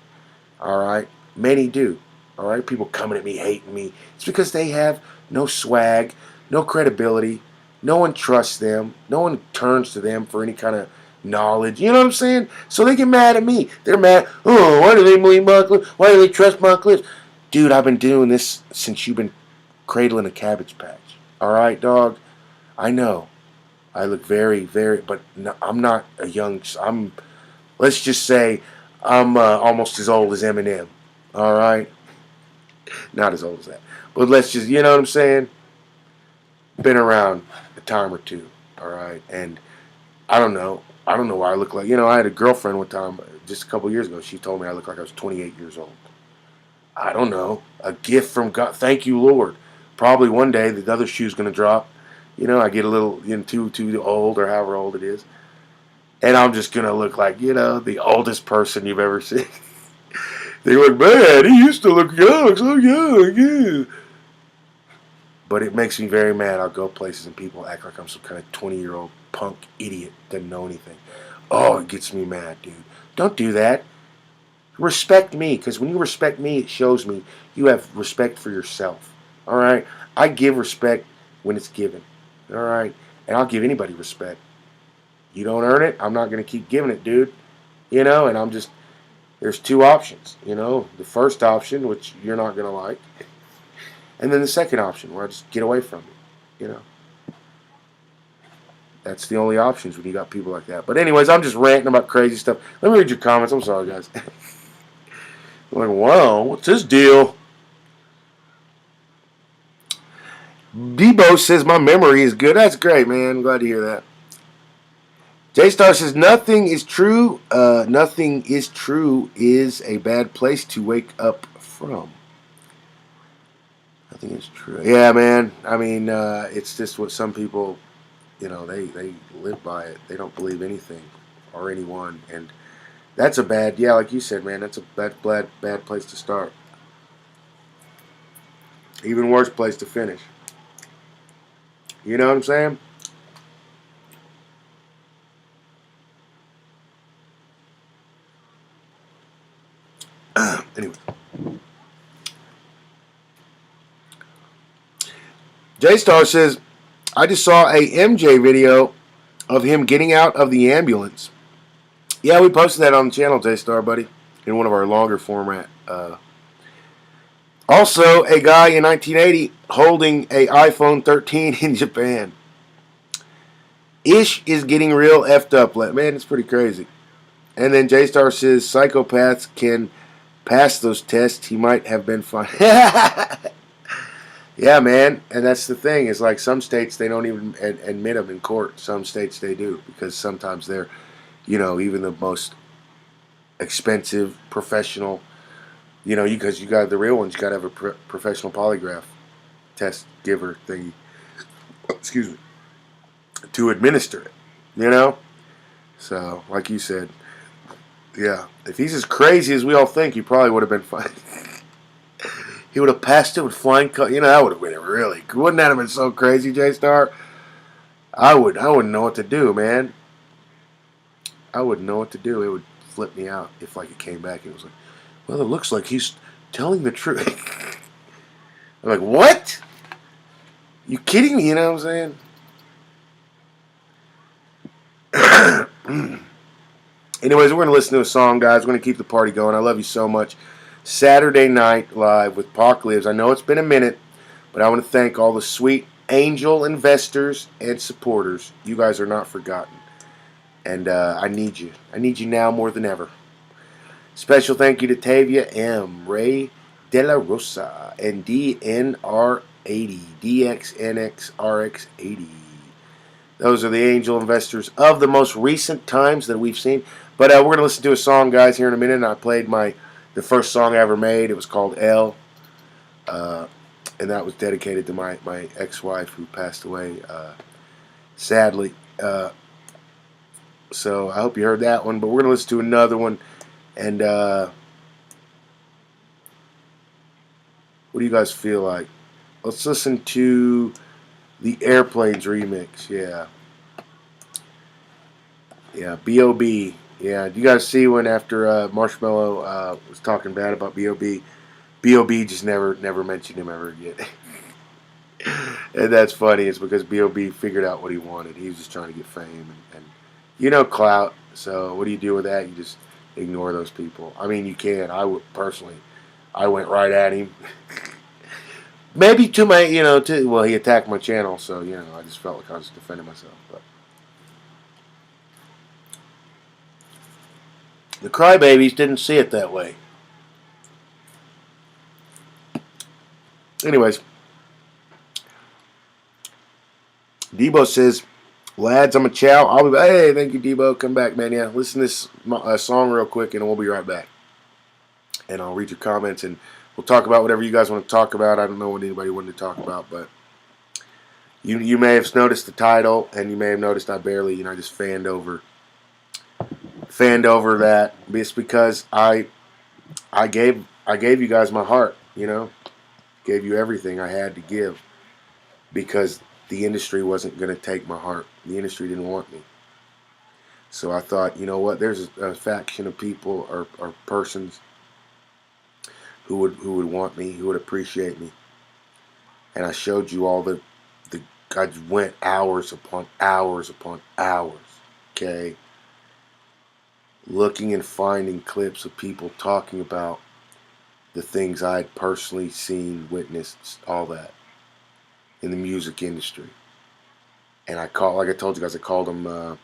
All right? Many do. All right? People coming at me, hating me. It's because they have no swag, no credibility. No one trusts them. No one turns to them for any kind of knowledge. You know what I'm saying? So they get mad at me. They're mad. Oh, why do they believe PacLives? Why do they trust PacLives? Dude, I've been doing this since you've been cradling a Cabbage Patch. All right, dog? I know. I look very, very, but no, I'm not a young, let's just say I'm almost as old as Eminem. All right? Not as old as that. But let's just, you know what I'm saying? Been around a time or two. All right? And I don't know why I look like, I had a girlfriend one time, just a couple years ago. She told me I looked like I was 28 years old. I don't know. A gift from God. Thank you, Lord. Probably one day the other shoe's going to drop. I get a little too old or however old it is. And I'm just going to look like, the oldest person you've ever seen. They were like, man, he used to look young, so young, yeah. But it makes me very mad. I'll go places and people act like I'm some kind of 20-year-old punk idiot, doesn't know anything. Oh, it gets me mad, dude. Don't do that. Respect me, because when you respect me, it shows me you have respect for yourself. All right? I give respect when it's given. All right? And I'll give anybody respect. You don't earn it, I'm not going to keep giving it, dude. And I'm just, there's two options. The first option, which you're not going to like. And then the second option, where I just get away from it. That's the only options when you got people like that. But anyways, I'm just ranting about crazy stuff. Let me read your comments. I'm sorry, guys. I'm like, wow, what's this deal? Debo says my memory is good. That's great, man. I'm glad to hear that. J-Star says nothing is true. Nothing is true is a bad place to wake up from. Nothing is true. Yeah, man. I mean, it's just what some people, they live by it. They don't believe anything or anyone, and that's a bad. Yeah, like you said, man. That's a bad place to start. Even worse place to finish. You know what I'm saying? Anyway. J-Star says, I just saw a MJ video of him getting out of the ambulance. Yeah, we posted that on the channel, J-Star, buddy, in one of our longer format Also, a guy in 1980 holding a iPhone 13 in Japan. Ish is getting real effed up. Man, it's pretty crazy. And then J-Star says psychopaths can pass those tests. He might have been fine. Yeah, man. And that's the thing. Is like some states, they don't even admit them in court. Some states they do. Because sometimes they're, even the most expensive, professional, because you got the real ones. You got to have a professional polygraph test giver thing. Excuse me. To administer it. So, like you said, yeah. If he's as crazy as we all think, he probably would have been fine. He would have passed it with flying colors. That would have been really. Wouldn't that have been so crazy, J-Star? I wouldn't know what to do, man. I wouldn't know what to do. It would flip me out if it came back and it was like, well, it looks like he's telling the truth. I'm like, what? You kidding me? You know what I'm saying? Anyways, we're going to listen to a song, guys. We're going to keep the party going. I love you so much. Saturday Night Live with PacLives. I know it's been a minute, but I want to thank all the sweet angel investors and supporters. You guys are not forgotten. And I need you. I need you now more than ever. Special thank you to Tavia M., Ray De La Rosa, and DNR80, DXNXRX80. Those are the angel investors of the most recent times that we've seen. But we're going to listen to a song, guys, here in a minute. And I played the first song I ever made. It was called L. And that was dedicated to my ex-wife who passed away, sadly. So I hope you heard that one. But we're going to listen to another one. And what do you guys feel like? Let's listen to the Airplanes remix. Yeah. Yeah, B.O.B. Yeah, do you guys see when after Marshmello was talking bad about B.O.B., B.O.B. just never mentioned him ever again. And that's funny. It's because B.O.B. figured out what he wanted. He was just trying to get fame and clout. So what do you do with that? You just ignore those people. I mean, you can. I would personally. I went right at him. Maybe to my, he attacked my channel, so, I just felt like I was defending myself. But the crybabies didn't see it that way. Anyways, Debo says, lads, I'm a chow. I'll be back. Hey, thank you, Debo. Come back, man. Yeah, listen to this song real quick, and we'll be right back. And I'll read your comments, and we'll talk about whatever you guys want to talk about. I don't know what anybody wanted to talk about, but you may have noticed the title, and you may have noticed I barely, just fanned over that. It's because I gave you guys my heart, gave you everything I had to give, because the industry wasn't going to take my heart. The industry didn't want me. So I thought, you know what? There's a faction of people or persons who would want me, who would appreciate me. And I showed you all I went hours upon hours upon hours, okay, looking and finding clips of people talking about the things I had personally seen, witnessed, all that in the music industry. And like I told you guys, I called them, I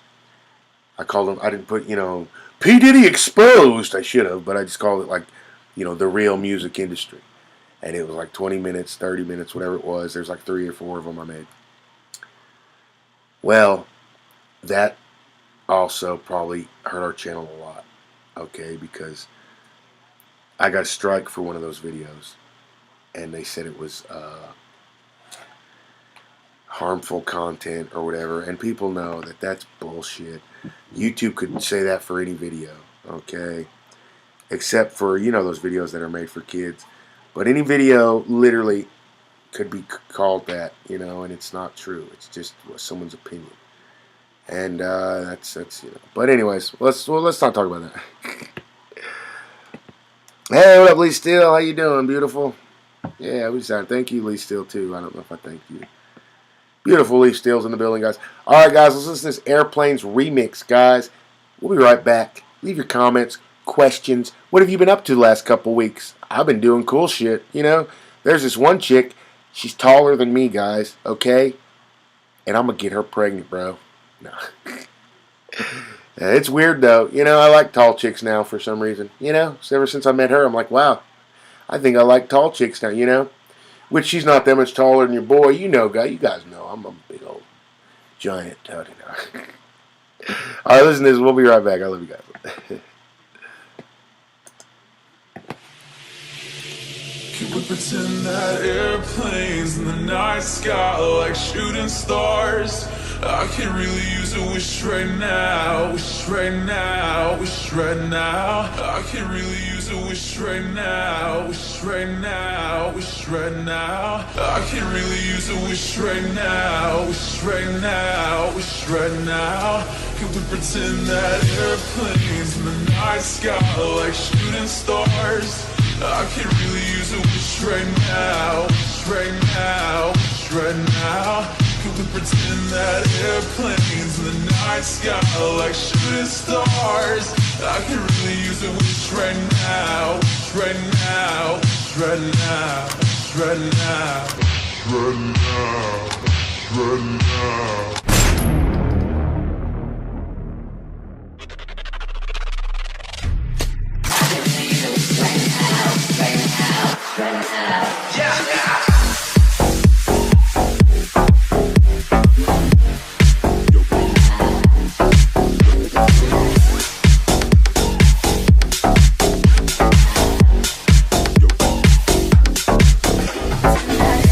didn't put, P. Diddy exposed. I should have, but I just called it the real music industry. And it was like 20 minutes, 30 minutes, whatever it was. There's like 3 or 4 of them I made. Well, that also probably hurt our channel a lot, okay, because I got a strike for one of those videos, and they said it was harmful content or whatever, and people know that that's bullshit. YouTube could say that for any video, okay, except for, those videos that are made for kids. But any video literally could be called that, and it's not true. It's just someone's opinion. And that's But anyways, let's not talk about that. Hey, what up, Lee Steele? How you doing, beautiful? Yeah, we said thank you, Lee Steele, too. I don't know if I thanked you. Beautiful Lee Steele's in the building, guys. All right, guys, let's listen to this Airplanes remix, guys. We'll be right back. Leave your comments. questions. What have you been up to the last couple weeks? I've been doing cool shit, you know. There's this one chick, she's taller than me, guys, okay? And I'm going to get her pregnant, bro. No. It's weird, though. You know, I like tall chicks now for some reason. You know, so ever since I met her, I'm like, wow, I think I like tall chicks now, you know? Which she's not that much taller than your boy. You know, guy. You guys know I'm a big old giant towdy now. All right, listen to this. We'll be right back. I love you guys. Can we pretend that airplanes in the night sky are like shooting stars? I could really use a wish right now, wish right now, wish right now. I could really use a wish right now, wish right now, wish right now. I could really use a wish right now, wish right now, wish right now. Can we pretend that airplanes in the night sky are like shooting stars? I could really use a wish right now, wish right now, wish right now. Can we pretend that airplanes in the night sky are like shooting stars? I could really use a wish right now, wish right now, wish right now, wish right now, wish right now, wish right now.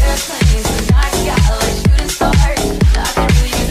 Airplanes, the night sky like shooting stars. I can really use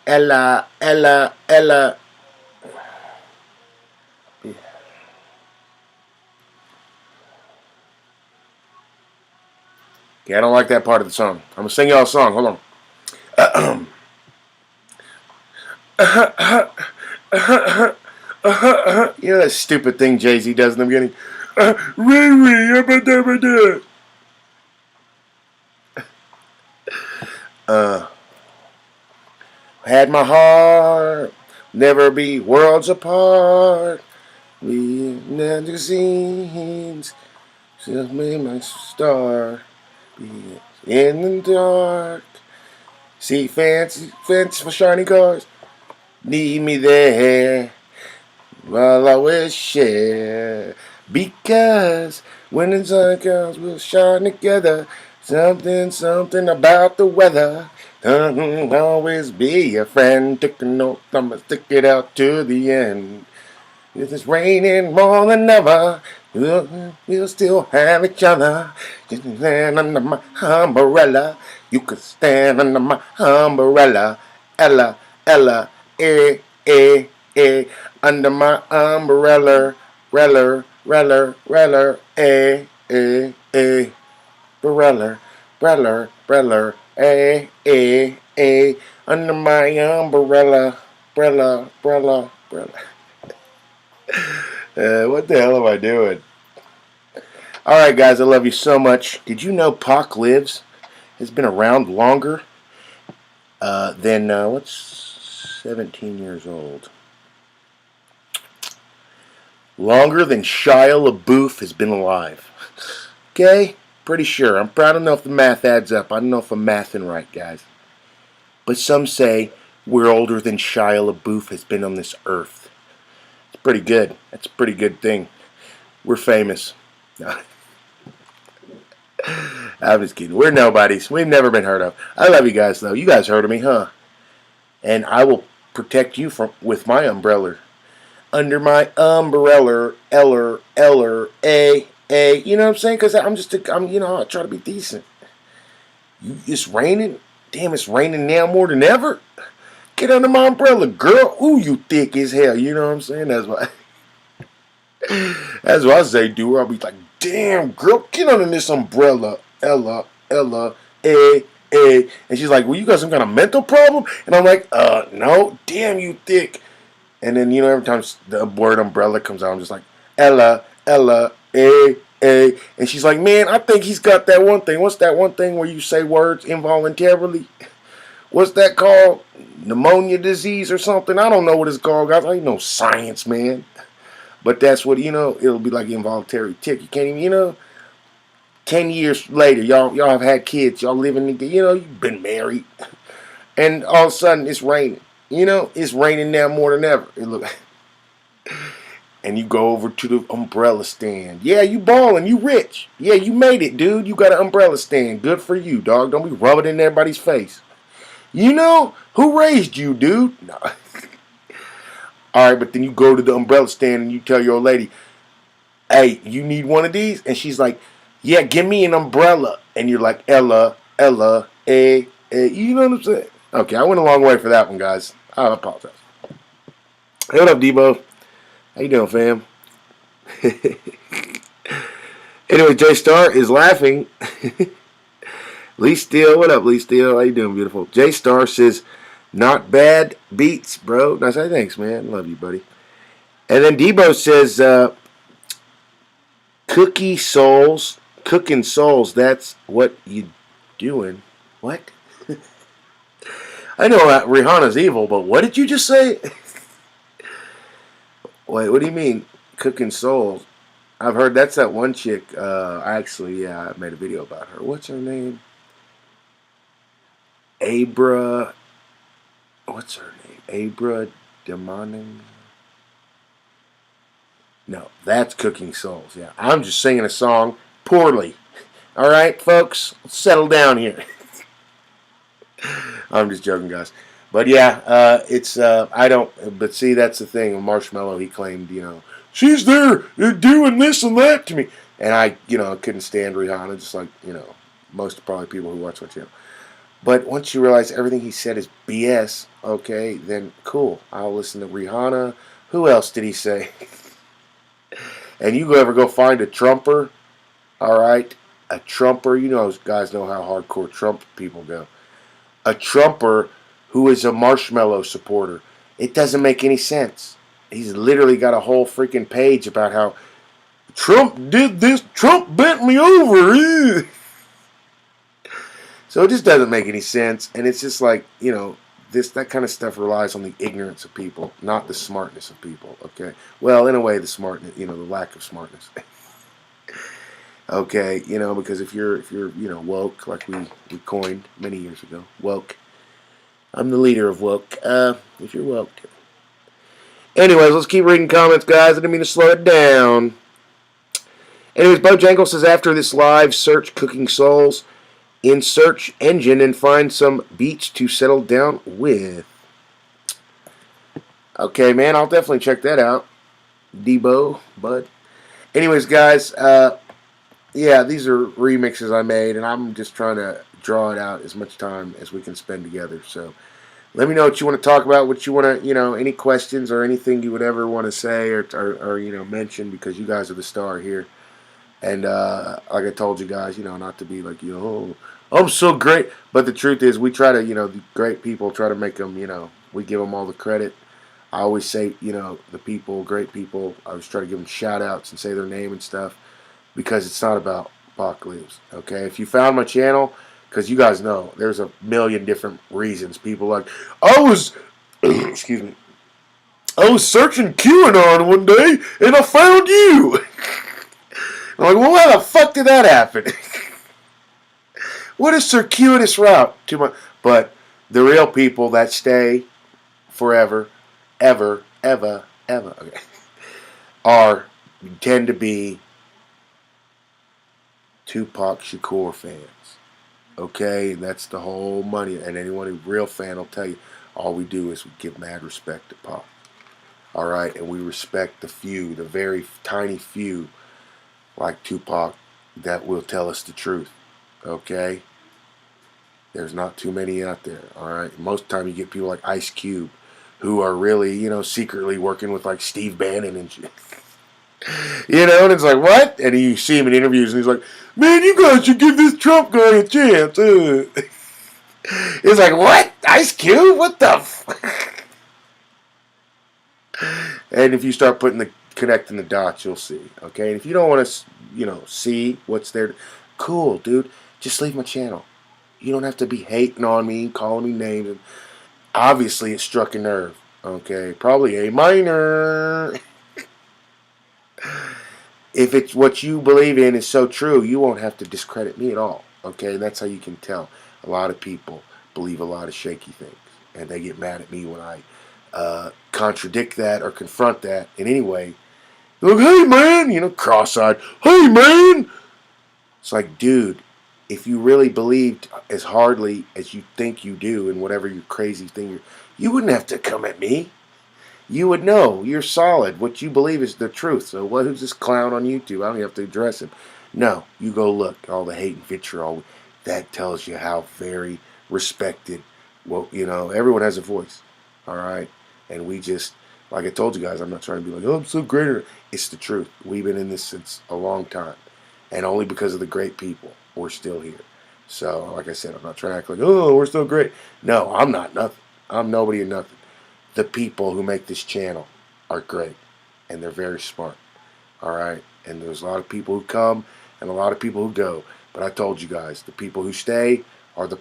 Ella, Ella, Ella. Yeah, I don't like that part of the song. I'm gonna sing y'all a song. Hold on. You know that stupid thing Jay-Z does in the beginning? Had my heart, never be worlds apart. We never scenes, just made my star. Be in the dark. See fancy for shiny cars. Need me there. Well, I will share. Because when the sun comes, we'll shine together. Something about the weather. Always be a friend. Take a note, I'ma stick it out to the end. If it's raining more than ever, we'll still have each other. You can stand under my umbrella. You can stand under my umbrella. Ella, Ella, under my umbrella. Reller, breller, under my umbrella, brella. What the hell am I doing? Alright, guys, I love you so much. Did you know PacLives has been around longer than, 17 years old? Longer than Shia LaBeouf has been alive. Okay? Pretty sure. I don't know if the math adds up. I don't know if I'm mathing right, guys. But some say we're older than Shia LaBeouf has been on this earth. It's pretty good. That's a pretty good thing. We're famous. No. I'm just kidding. We're nobodies. We've never been heard of. I love you guys, though. You guys heard of me, huh? And I will protect you with my umbrella. Under my umbrella, Eller, A. You know what I'm saying? Because I try to be decent. It's raining. Damn, it's raining now more than ever. Get under my umbrella, girl. Ooh, you thick as hell. You know what I'm saying? That's what I say, dude. I'll be like, damn, girl, get under this umbrella. Ella, A. And she's like, well, you got some kind of mental problem? And I'm like, no. Damn, you thick. And then, every time the word umbrella comes out, I'm just like, Ella, A. And she's like, man, I think he's got that one thing. What's that one thing where you say words involuntarily? What's that called? Pneumonia disease or something? I don't know what it's called, guys. I ain't no science, man. But that's what, it'll be like involuntary tick. You can't even, 10 years later, y'all have had kids. Y'all living together. You've been married. And all of a sudden, it's raining. It's raining now more than ever. And you go over to the umbrella stand. Yeah, you ballin', you rich. Yeah, you made it, dude. You got an umbrella stand. Good for you, dog. Don't be rubbing it in everybody's face. Who raised you, dude? No. Alright, but then you go to the umbrella stand and you tell your old lady, hey, you need one of these? And she's like, yeah, give me an umbrella. And you're like, Ella, A. You know what I'm saying? Okay, I went a long way for that one, guys. I apologize. Hey, what up, Debo? How you doing, fam? Anyway, J Star is laughing. Lee Steele, what up, Lee Steele? How you doing, beautiful? J Star says, not bad beats, bro. I say thanks, man. Love you, buddy. And then Debo says, cooking souls, that's what you doing. What? I know Rihanna's evil, but what did you just say? Wait, what do you mean, cooking souls? I've heard that's that one chick. I made a video about her. What's her name? Abra. What's her name? Abra Demonin. No, that's cooking souls. Yeah, I'm just singing a song poorly. All right, folks, let's settle down here. I'm just joking, guys. But yeah, it's I don't. But see, that's the thing. Marshmallow, he claimed, she's there doing this and that to me, and I couldn't stand Rihanna, just like most probably people who watch my channel. But once you realize everything he said is BS, okay, then cool. I'll listen to Rihanna. Who else did he say? And you ever go find a Trumper, all right? A Trumper, you know, guys know how hardcore Trump people go. A Trumper who is a marshmallow supporter. It doesn't make any sense. He's literally got a whole freaking page about how Trump did this. Trump bent me over. So it just doesn't make any sense. And it's just like, you know, that kind of stuff relies on the ignorance of people, not the smartness of people, okay? Well, in a way, the smartness, you know, the lack of smartness. Okay, you know, because if you're you know, woke, like we coined many years ago, woke. I'm the leader of woke. If you're woke. Anyways, let's keep reading comments, guys. I didn't mean to slow it down. Anyways, Bojangle says, after this live, search Cooking Souls in search engine and find some beach to settle down with. Okay, man, I'll definitely check that out. Debo, bud. Anyways, guys, yeah, these are remixes I made, and I'm just trying to draw it out as much time as we can spend together. So let me know what you want to talk about, what you want to, you know, any questions or anything you would ever want to say or you know, mention, because you guys are the star here. And like I told you guys, you know, not to be like, you know, oh, I'm so great. But the truth is, we try to, you know, the great people, try to make them, you know, we give them all the credit. I always say, you know, the people, great people, I always try to give them shout outs and say their name and stuff, because it's not about PacLives, okay? If you found my channel, because you guys know, there's a million different reasons. People like, I was, excuse me, I was searching QAnon one day, and I found you. I'm like, well, how the fuck did that happen? What a circuitous route to my... But the real people that stay forever, ever, okay, tend to be Tupac Shakur fans. Okay, and that's the whole money. And anyone who's a real fan will tell you, all we do is we give mad respect to Pac. All right, and we respect the few, the very tiny few, like Tupac, that will tell us the truth. Okay? There's not too many out there. All right? Most of the time you get people like Ice Cube, who are really, you know, secretly working with like Steve Bannon and shit. You know, and it's like, what? And you see him in interviews, and he's like, man, you guys should give this Trump guy a chance. It's like, what? Ice Cube? What the fuck? And if you start connecting the dots, you'll see. Okay? And if you don't want to, you know, see what's there, cool, dude. Just leave my channel. You don't have to be hating on me, calling me names. And obviously, it struck a nerve. Okay? Probably a minor. If it's what you believe in is so true, you won't have to discredit me at all. Okay? And that's how you can tell. A lot of people believe a lot of shaky things. And they get mad at me when I contradict that or confront that in any way. They're like, hey, man, you know, cross-eyed. Hey, man! It's like, dude, if you really believed as hardly as you think you do in whatever your crazy thing, you wouldn't have to come at me. You would know. You're solid. What you believe is the truth. So who's this clown on YouTube? I don't even have to address him. No, you go look. All the hate and vitriol. That tells you how very respected. Well, you know, everyone has a voice. All right? And we just, like I told you guys, I'm not trying to be like, oh, I'm so great. It's the truth. We've been in this since a long time. And only because of the great people, we're still here. So, like I said, I'm not trying to act like, oh, we're so great. No, I'm not nothing. I'm nobody and nothing. The people who make this channel are great. And they're very smart. All right? And there's a lot of people who come and a lot of people who go. But I told you guys, the people who stay are the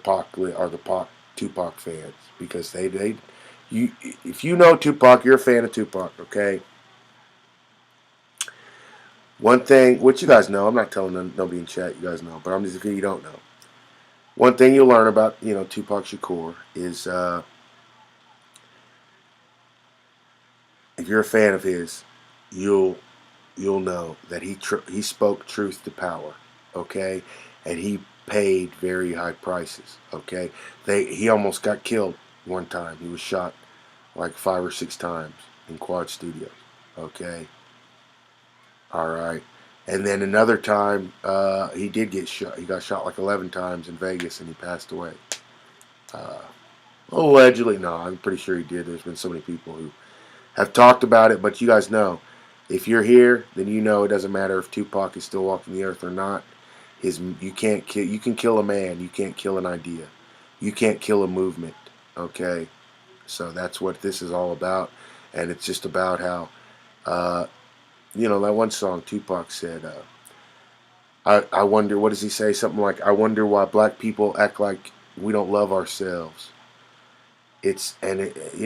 Tupac fans. Because if you know Tupac, you're a fan of Tupac, okay? One thing, which you guys know, I'm not telling nobody in chat, you guys know, but I'm just, if you don't know. One thing you'll learn about, you know, Tupac Shakur is, if you're a fan of his, you'll know that he spoke truth to power, okay? And he paid very high prices, okay? He almost got killed one time. He was shot like 5 or 6 times in Quad Studios, okay? All right. And then another time, he did get shot. He got shot like 11 times in Vegas, and he passed away. Allegedly, no, I'm pretty sure he did. There's been so many people who have talked about it, but you guys know, if you're here, then you know it doesn't matter if Tupac is still walking the earth or not. You can't kill. You can kill a man. You can't kill an idea. You can't kill a movement. Okay, so that's what this is all about, and it's just about how, uh, that one song Tupac said. I wonder, what does he say? Something like, I wonder why black people act like we don't love ourselves. You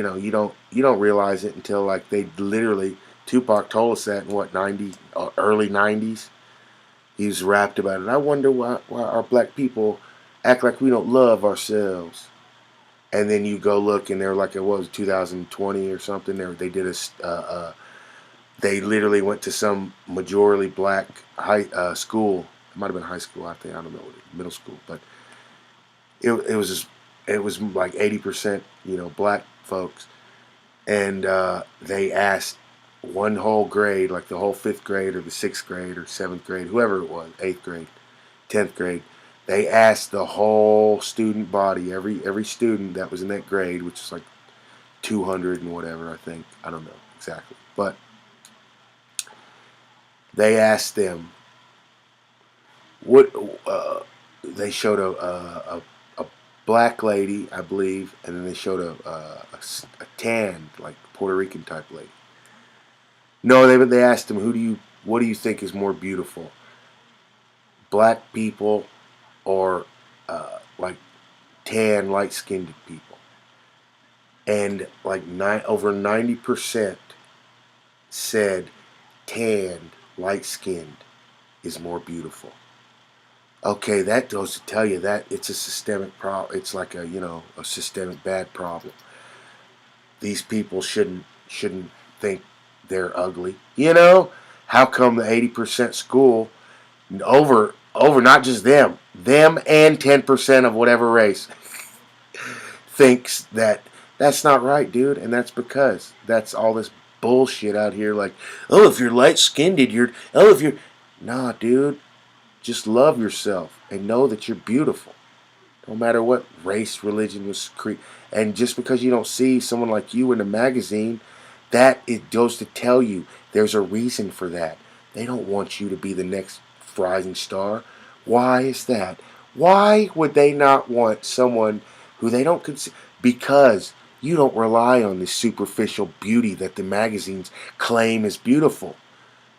don't realize it until like they literally, Tupac told us that in what, 90 early 90s. He's rapped about it. I wonder why our black people act like we don't love ourselves. And then you go look and they're like, it was 2020 or something. They did they literally went to some majority black school. It might have been high school, I think. I don't know, middle school, but it was like 80% black folks, and they asked one whole grade, like the whole 5th grade or the 6th grade or 7th grade, whoever it was, 8th grade, 10th grade. They asked the whole student body, every student that was in that grade, which is like 200 and whatever, I think. I don't know exactly, but they asked them what. They showed a black lady, I believe, and then they showed a tan, like Puerto Rican type lady. No, they asked him, what do you think is more beautiful, black people or like tan, light skinned people? And like over 90% said tanned, light skinned is more beautiful. Okay, that goes to tell you that it's a systemic problem. It's like a systemic bad problem. These people shouldn't think they're ugly. How come the 80% school over not just them and 10% of whatever race thinks that that's not right, dude? And that's because that's all this bullshit out here. Like, oh, if you're light skinned, if you're nah, dude. Just love yourself and know that you're beautiful. No matter what race, religion was and just because you don't see someone like you in a magazine, that it goes to tell you there's a reason for that. They don't want you to be the next rising star. Why is that? Why would they not want someone who they don't consider? Because you don't rely on the superficial beauty that the magazines claim is beautiful.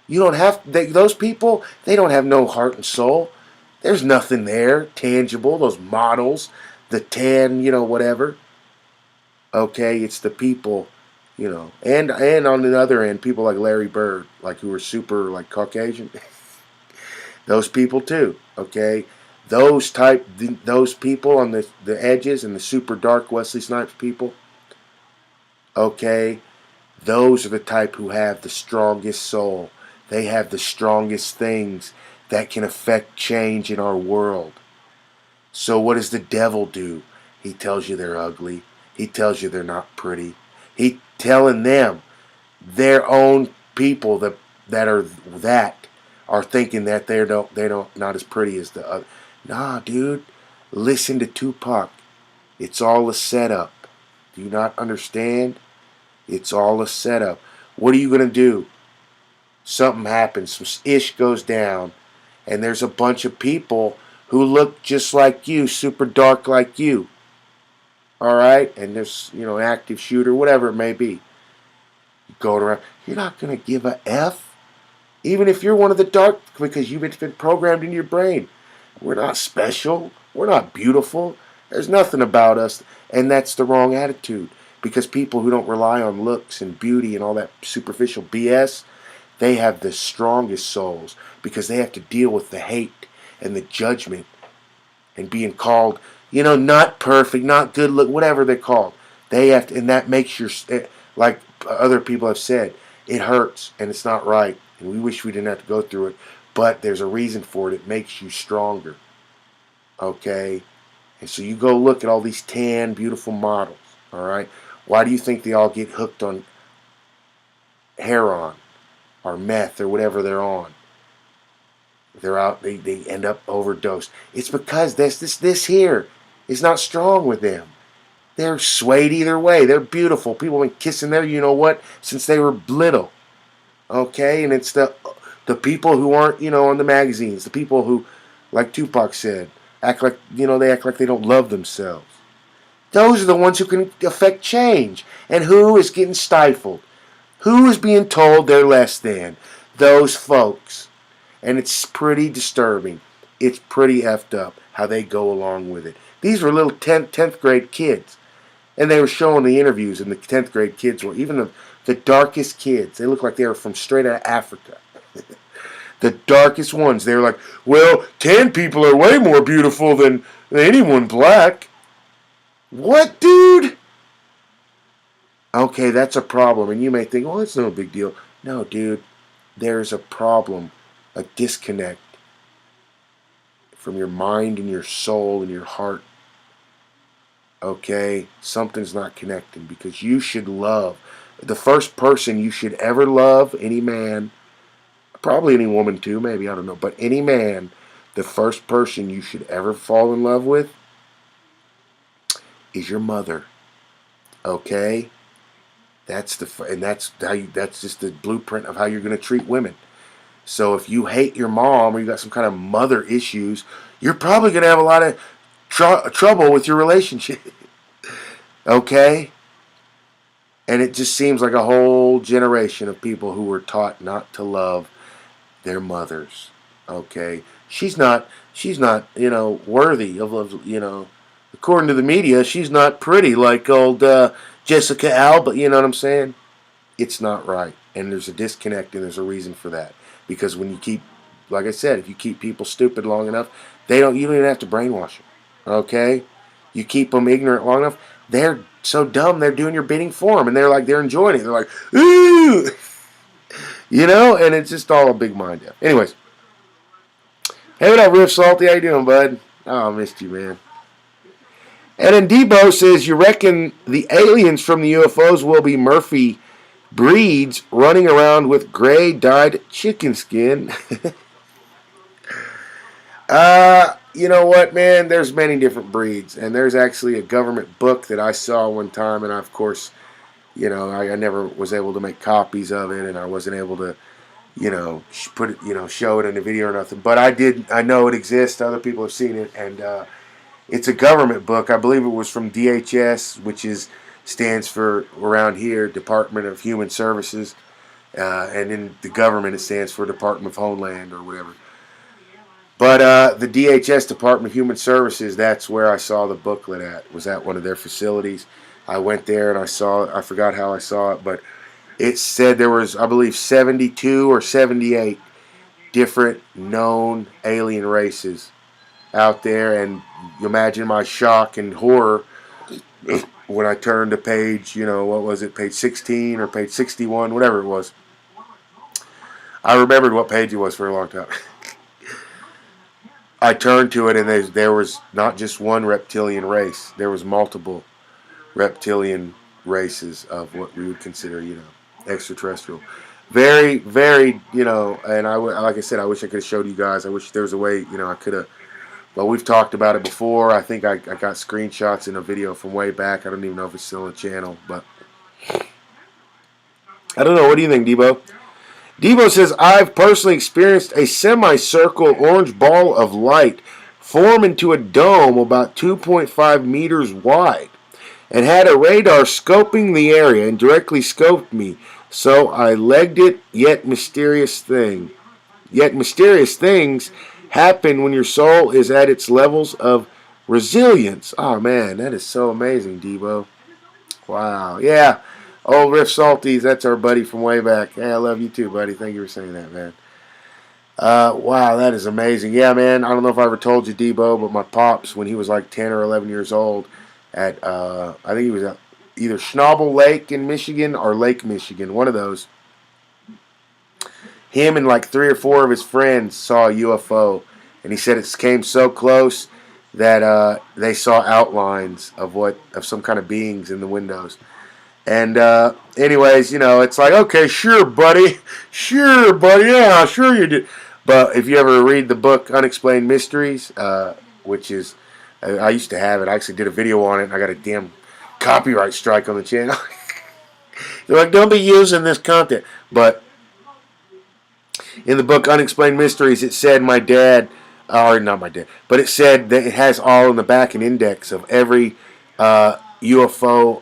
You don't have those people. They don't have no heart and soul. There's nothing there tangible. Those models, the tan, whatever. Okay, it's the people, and on the other end, people like Larry Bird, like who are super like Caucasian. Those people too. Okay, those people on the edges and the super dark Wesley Snipes people. Okay, those are the type who have the strongest soul. They have the strongest things that can affect change in our world. So what does the devil do? He tells you they're ugly. He tells you they're not pretty. He telling them, their own people that are thinking that they don't not as pretty as the other. Nah, dude. Listen to Tupac. It's all a setup. Do you not understand? It's all a setup. What are you gonna do? Something happens, some ish goes down, and there's a bunch of people who look just like you, super dark like you. Alright? And there's, an active shooter, whatever it may be. Going around. You're not going to give a F? Even if you're one of the dark, because you've been programmed in your brain. We're not special. We're not beautiful. There's nothing about us. And that's the wrong attitude. Because people who don't rely on looks and beauty and all that superficial BS, they have the strongest souls because they have to deal with the hate and the judgment and being called, not perfect, not good look, whatever they're called. They have to, and that makes like other people have said, it hurts and it's not right. And we wish we didn't have to go through it, but there's a reason for it. It makes you stronger. Okay? And so you go look at all these tan, beautiful models. All right? Why do you think they all get hooked on heroin or meth or whatever they're on? They're out. They end up overdosed. It's because this here. is not strong with them. They're swayed either way. They're beautiful. People have been kissing their you-know-what since they were little. Okay? And it's the people who aren't, on the magazines. The people who, like Tupac said, act like, they act like they don't love themselves. Those are the ones who can affect change. And who is getting stifled? Who is being told they're less than? Those folks. And it's pretty disturbing. It's pretty effed up how they go along with it. These were little 10th grade kids. And they were showing the interviews, and the 10th grade kids were, even the darkest kids, they looked like they were from straight out of Africa. The darkest ones, they were like, well, tan people are way more beautiful than anyone black. What, dude? Okay, that's a problem. And you may think, well, it's no big deal. No, dude, there's a problem, a disconnect from your mind and your soul and your heart. Okay, something's not connecting, because you should love. The first person you should ever love, any man, probably any woman too, maybe, I don't know, but any man, the first person you should ever fall in love with is your mother. Okay? That's just the blueprint of how you're going to treat women. So if you hate your mom, or you got some kind of mother issues, you're probably going to have a lot of trouble with your relationship. Okay? And it just seems like a whole generation of people who were taught not to love their mothers. Okay? She's not, worthy of, according to the media, she's not pretty like old Jessica Alba, you know what I'm saying? It's not right. And there's a disconnect, and there's a reason for that. Because when you keep, like I said, if you keep people stupid long enough, you don't even have to brainwash them. Okay? You keep them ignorant long enough, they're so dumb they're doing your bidding for them, and they're enjoying it. They're like, ooh! And it's just all a big mind up. Anyways. Hey, what up, Riff Salty? How you doing, bud? Oh, I missed you, man. And then Debo says, you reckon the aliens from the UFOs will be Murphy breeds running around with gray dyed chicken skin? You know what, man? There's many different breeds, and there's actually a government book that I saw one time, and I, of course, I never was able to make copies of it, and I wasn't able to, put it, show it in a video or nothing. But I know it exists. Other people have seen it, and it's a government book. I believe it was from DHS, which stands for, around here, Department of Human Services, and in the government it stands for Department of Homeland or whatever. But the DHS, Department of Human Services, that's where I saw the booklet at. Was at one of their facilities. I went there and I saw it. I forgot how I saw it, but it said there was, I believe, 72 or 78 different known alien races out there. And you imagine my shock and horror when I turned to page, what was it, page 16 or page 61, whatever it was. I remembered what page it was for a long time. I turned to it, and there was not just one reptilian race. There was multiple reptilian races of what we would consider, extraterrestrial. Very, very, and like I said, I wish I could have showed you guys. I wish there was a way, I could have. But we've talked about it before. I think I got screenshots in a video from way back. I don't even know if it's still on the channel, but I don't know. What do you think, Debo? Debo says, I've personally experienced a semicircle orange ball of light form into a dome about 2.5 meters wide, and had a radar scoping the area and directly scoped me. So I legged it, yet mysterious things happen when your soul is at its levels of resilience. Oh man, that is so amazing, Debo. Wow. Yeah. Old Riff Salties, that's our buddy from way back. Hey, I love you too, buddy. Thank you for saying that, man. Wow, that is amazing. Yeah, man, I don't know if I ever told you, Debo, but my pops, when he was like 10 or 11 years old, at I think he was at either Schnabel Lake in Michigan or Lake Michigan, one of those. Him and like 3 or 4 of his friends saw a UFO, and he said it came so close that they saw outlines of some kind of beings in the windows. And anyways, it's like, okay, sure, buddy, yeah, sure you did. But if you ever read the book Unexplained Mysteries, which is I used to have it. I actually did a video on it, and I got a damn copyright strike on the channel. They're like, don't be using this content. But in the book Unexplained Mysteries, it said my dad, or not my dad, but it said that it has all in the back an index of every UFO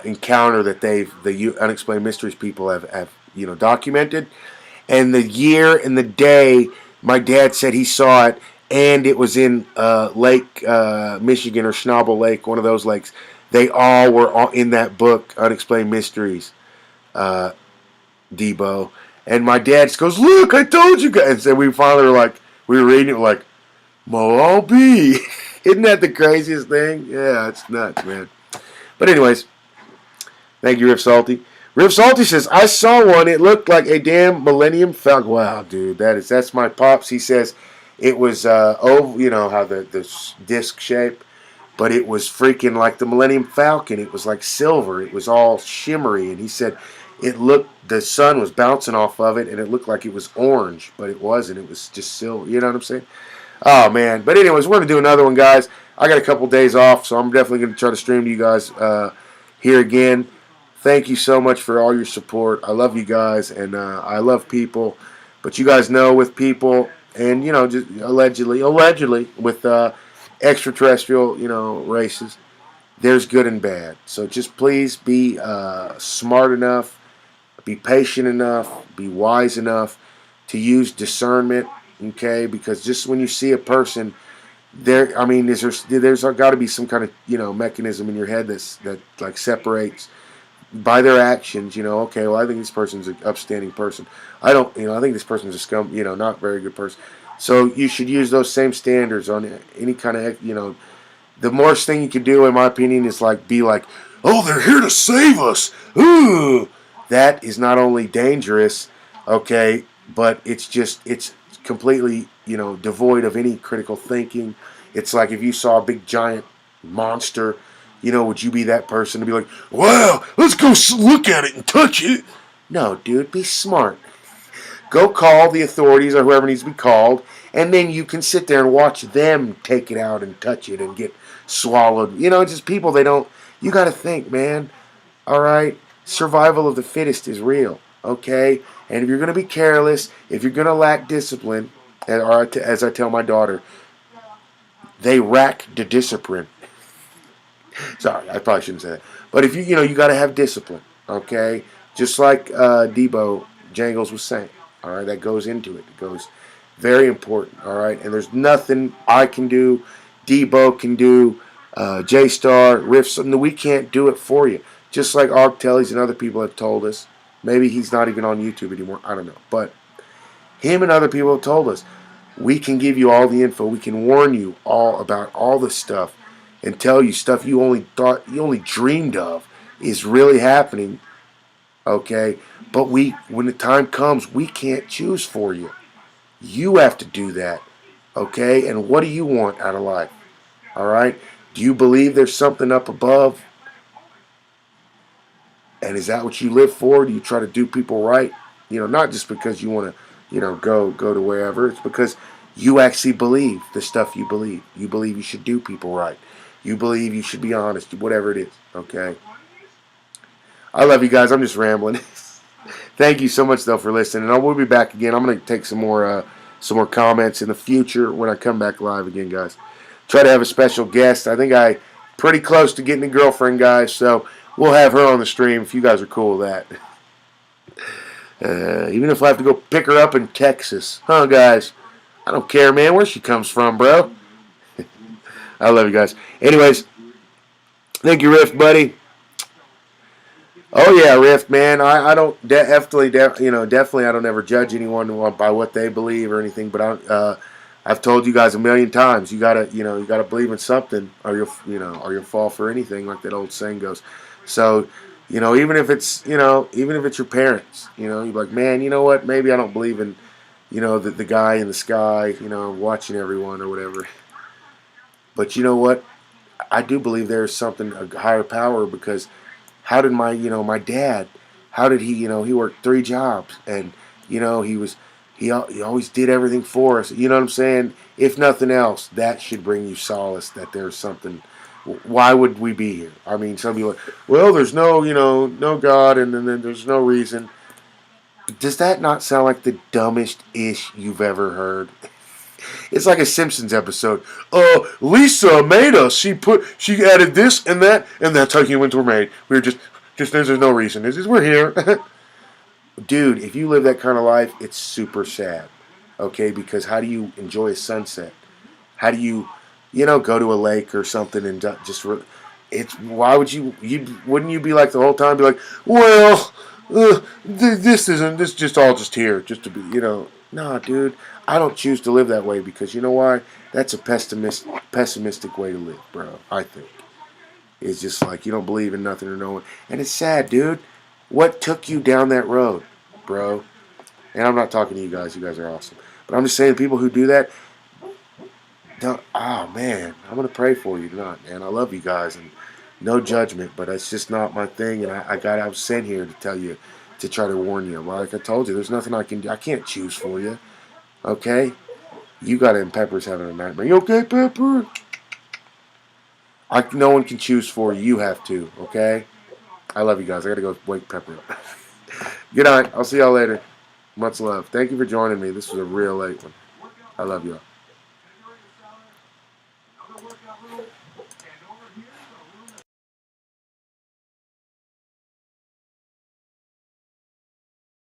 encounter that the Unexplained Mysteries people have documented, and the year and the day my dad said he saw it, and it was in Lake Michigan or Schnabel Lake, one of those lakes. They all were in that book, Unexplained Mysteries, Debo. And my dad just goes, look, I told you guys. And so we finally were like, we were reading it like, Mo B. Isn't that the craziest thing? Yeah, it's nuts, man. But anyways, thank you, Riff Salty. Riff Salty says, I saw one. It looked like a damn Millennium Falcon. Wow, dude, that's my pops. He says it was oval, you know how the disc shape, but it was freaking like the Millennium Falcon. It was like silver. It was all shimmery, and he said the sun was bouncing off of it, and it looked like it was orange, but it wasn't. It was just silver. You know what I'm saying? Oh, man. But anyways, we're going to do another one, guys. I got a couple days off, so I'm definitely going to try to stream to you guys here again. Thank you so much for all your support. I love you guys, and I love people. But you guys know with people, and, just allegedly, with extraterrestrial, races, there's good and bad. So just please be smart enough, be patient enough, be wise enough to use discernment, okay? Because just when you see a person, there's got to be some kind of mechanism in your head that like separates by their actions. Okay, well, I think this person's an upstanding person. I don't, I think this person's a scum, not very good person. So you should use those same standards on any kind of, the worst thing you can do, in my opinion, is be like, oh, they're here to save us. Ooh. That is not only dangerous, okay, but it's completely, devoid of any critical thinking. It's like if you saw a big giant monster, would you be that person to be like, wow, let's go look at it and touch it? No, dude, be smart. Go call the authorities or whoever needs to be called, and then you can sit there and watch them take it out and touch it and get swallowed. Just people, you got to think, man, all right? Survival of the fittest is real, okay? And if you're going to be careless, if you're going to lack discipline, or as I tell my daughter, they rack the discipline. Sorry, I probably shouldn't say that. But if you got to have discipline, okay? Just like Debo Jangles was saying, all right? That goes into it. It goes very important, all right? And there's nothing I can do, Debo can do, J-Star, Riff, we can't do it for you. Just like Arctellies and other people have told us. Maybe he's not even on YouTube anymore. I don't know. But him and other people have told us, we can give you all the info. We can warn you all about all this stuff and tell you stuff you only dreamed of is really happening. Okay? But when the time comes, we can't choose for you. You have to do that. Okay? And what do you want out of life? All right? Do you believe there's something up above? And is that what you live for? Do you try to do people right? Not just because you want to, go to wherever. It's because you actually believe the stuff you believe. You believe you should do people right. You believe you should be honest, whatever it is. Okay? I love you guys. I'm just rambling. Thank you so much, though, for listening. And we'll be back again. I'm going to take some more comments in the future when I come back live again, guys. Try to have a special guest. I think I'm pretty close to getting a girlfriend, guys, so we'll have her on the stream if you guys are cool with that. Even if I have to go pick her up in Texas. Huh, guys? I don't care, man, where she comes from, bro. I love you guys. Anyways, thank you, Rift, buddy. Oh, yeah, Rift, man. I don't definitely I don't ever judge anyone by what they believe or anything, but I've told you guys a million times, you gotta believe in something, or you'll fall for anything, like that old saying goes. So, even if it's your parents, you're like, man, you know what? Maybe I don't believe in, the guy in the sky, watching everyone or whatever. But you know what? I do believe there is something, a higher power, because how did my dad, how did he, he worked 3 jobs, and, he He always did everything for us. You know what I'm saying? If nothing else, that should bring you solace that there's something. Why would we be here? I mean, some people are like, well, there's no, no God, and then there's no reason. Does that not sound like the dumbest ish you've ever heard? It's like a Simpsons episode. Lisa made us. She added this and that, and that's how humans were made. We're just there's no reason. We're here. Dude, if you live that kind of life, it's super sad. Okay, because how do you enjoy a sunset? How do you, go to a lake or something and just it's why would wouldn't you be like the whole time be like, well, this just all just here just to be, nah, dude, I don't choose to live that way because you know why? That's a pessimistic way to live, bro. I think it's just like you don't believe in nothing or no one, and it's sad, dude. What took you down that road, bro? And I'm not talking to you guys. You guys are awesome. But I'm just saying, people who do that, don't. Oh man, I'm gonna pray for you tonight, man. I love you guys, and no judgment, but it's just not my thing. And I was sent here to tell you, to try to warn you. Like I told you, there's nothing I can do. I can't choose for you. Okay? You got it, and Pepper's having a nightmare. You okay, Pepper? No one can choose for you. You have to. Okay? I love you guys. I gotta go wake Pepper up. Good night. I'll see y'all later. Much love. Thank you for joining me. This was a real late one. I love y'all.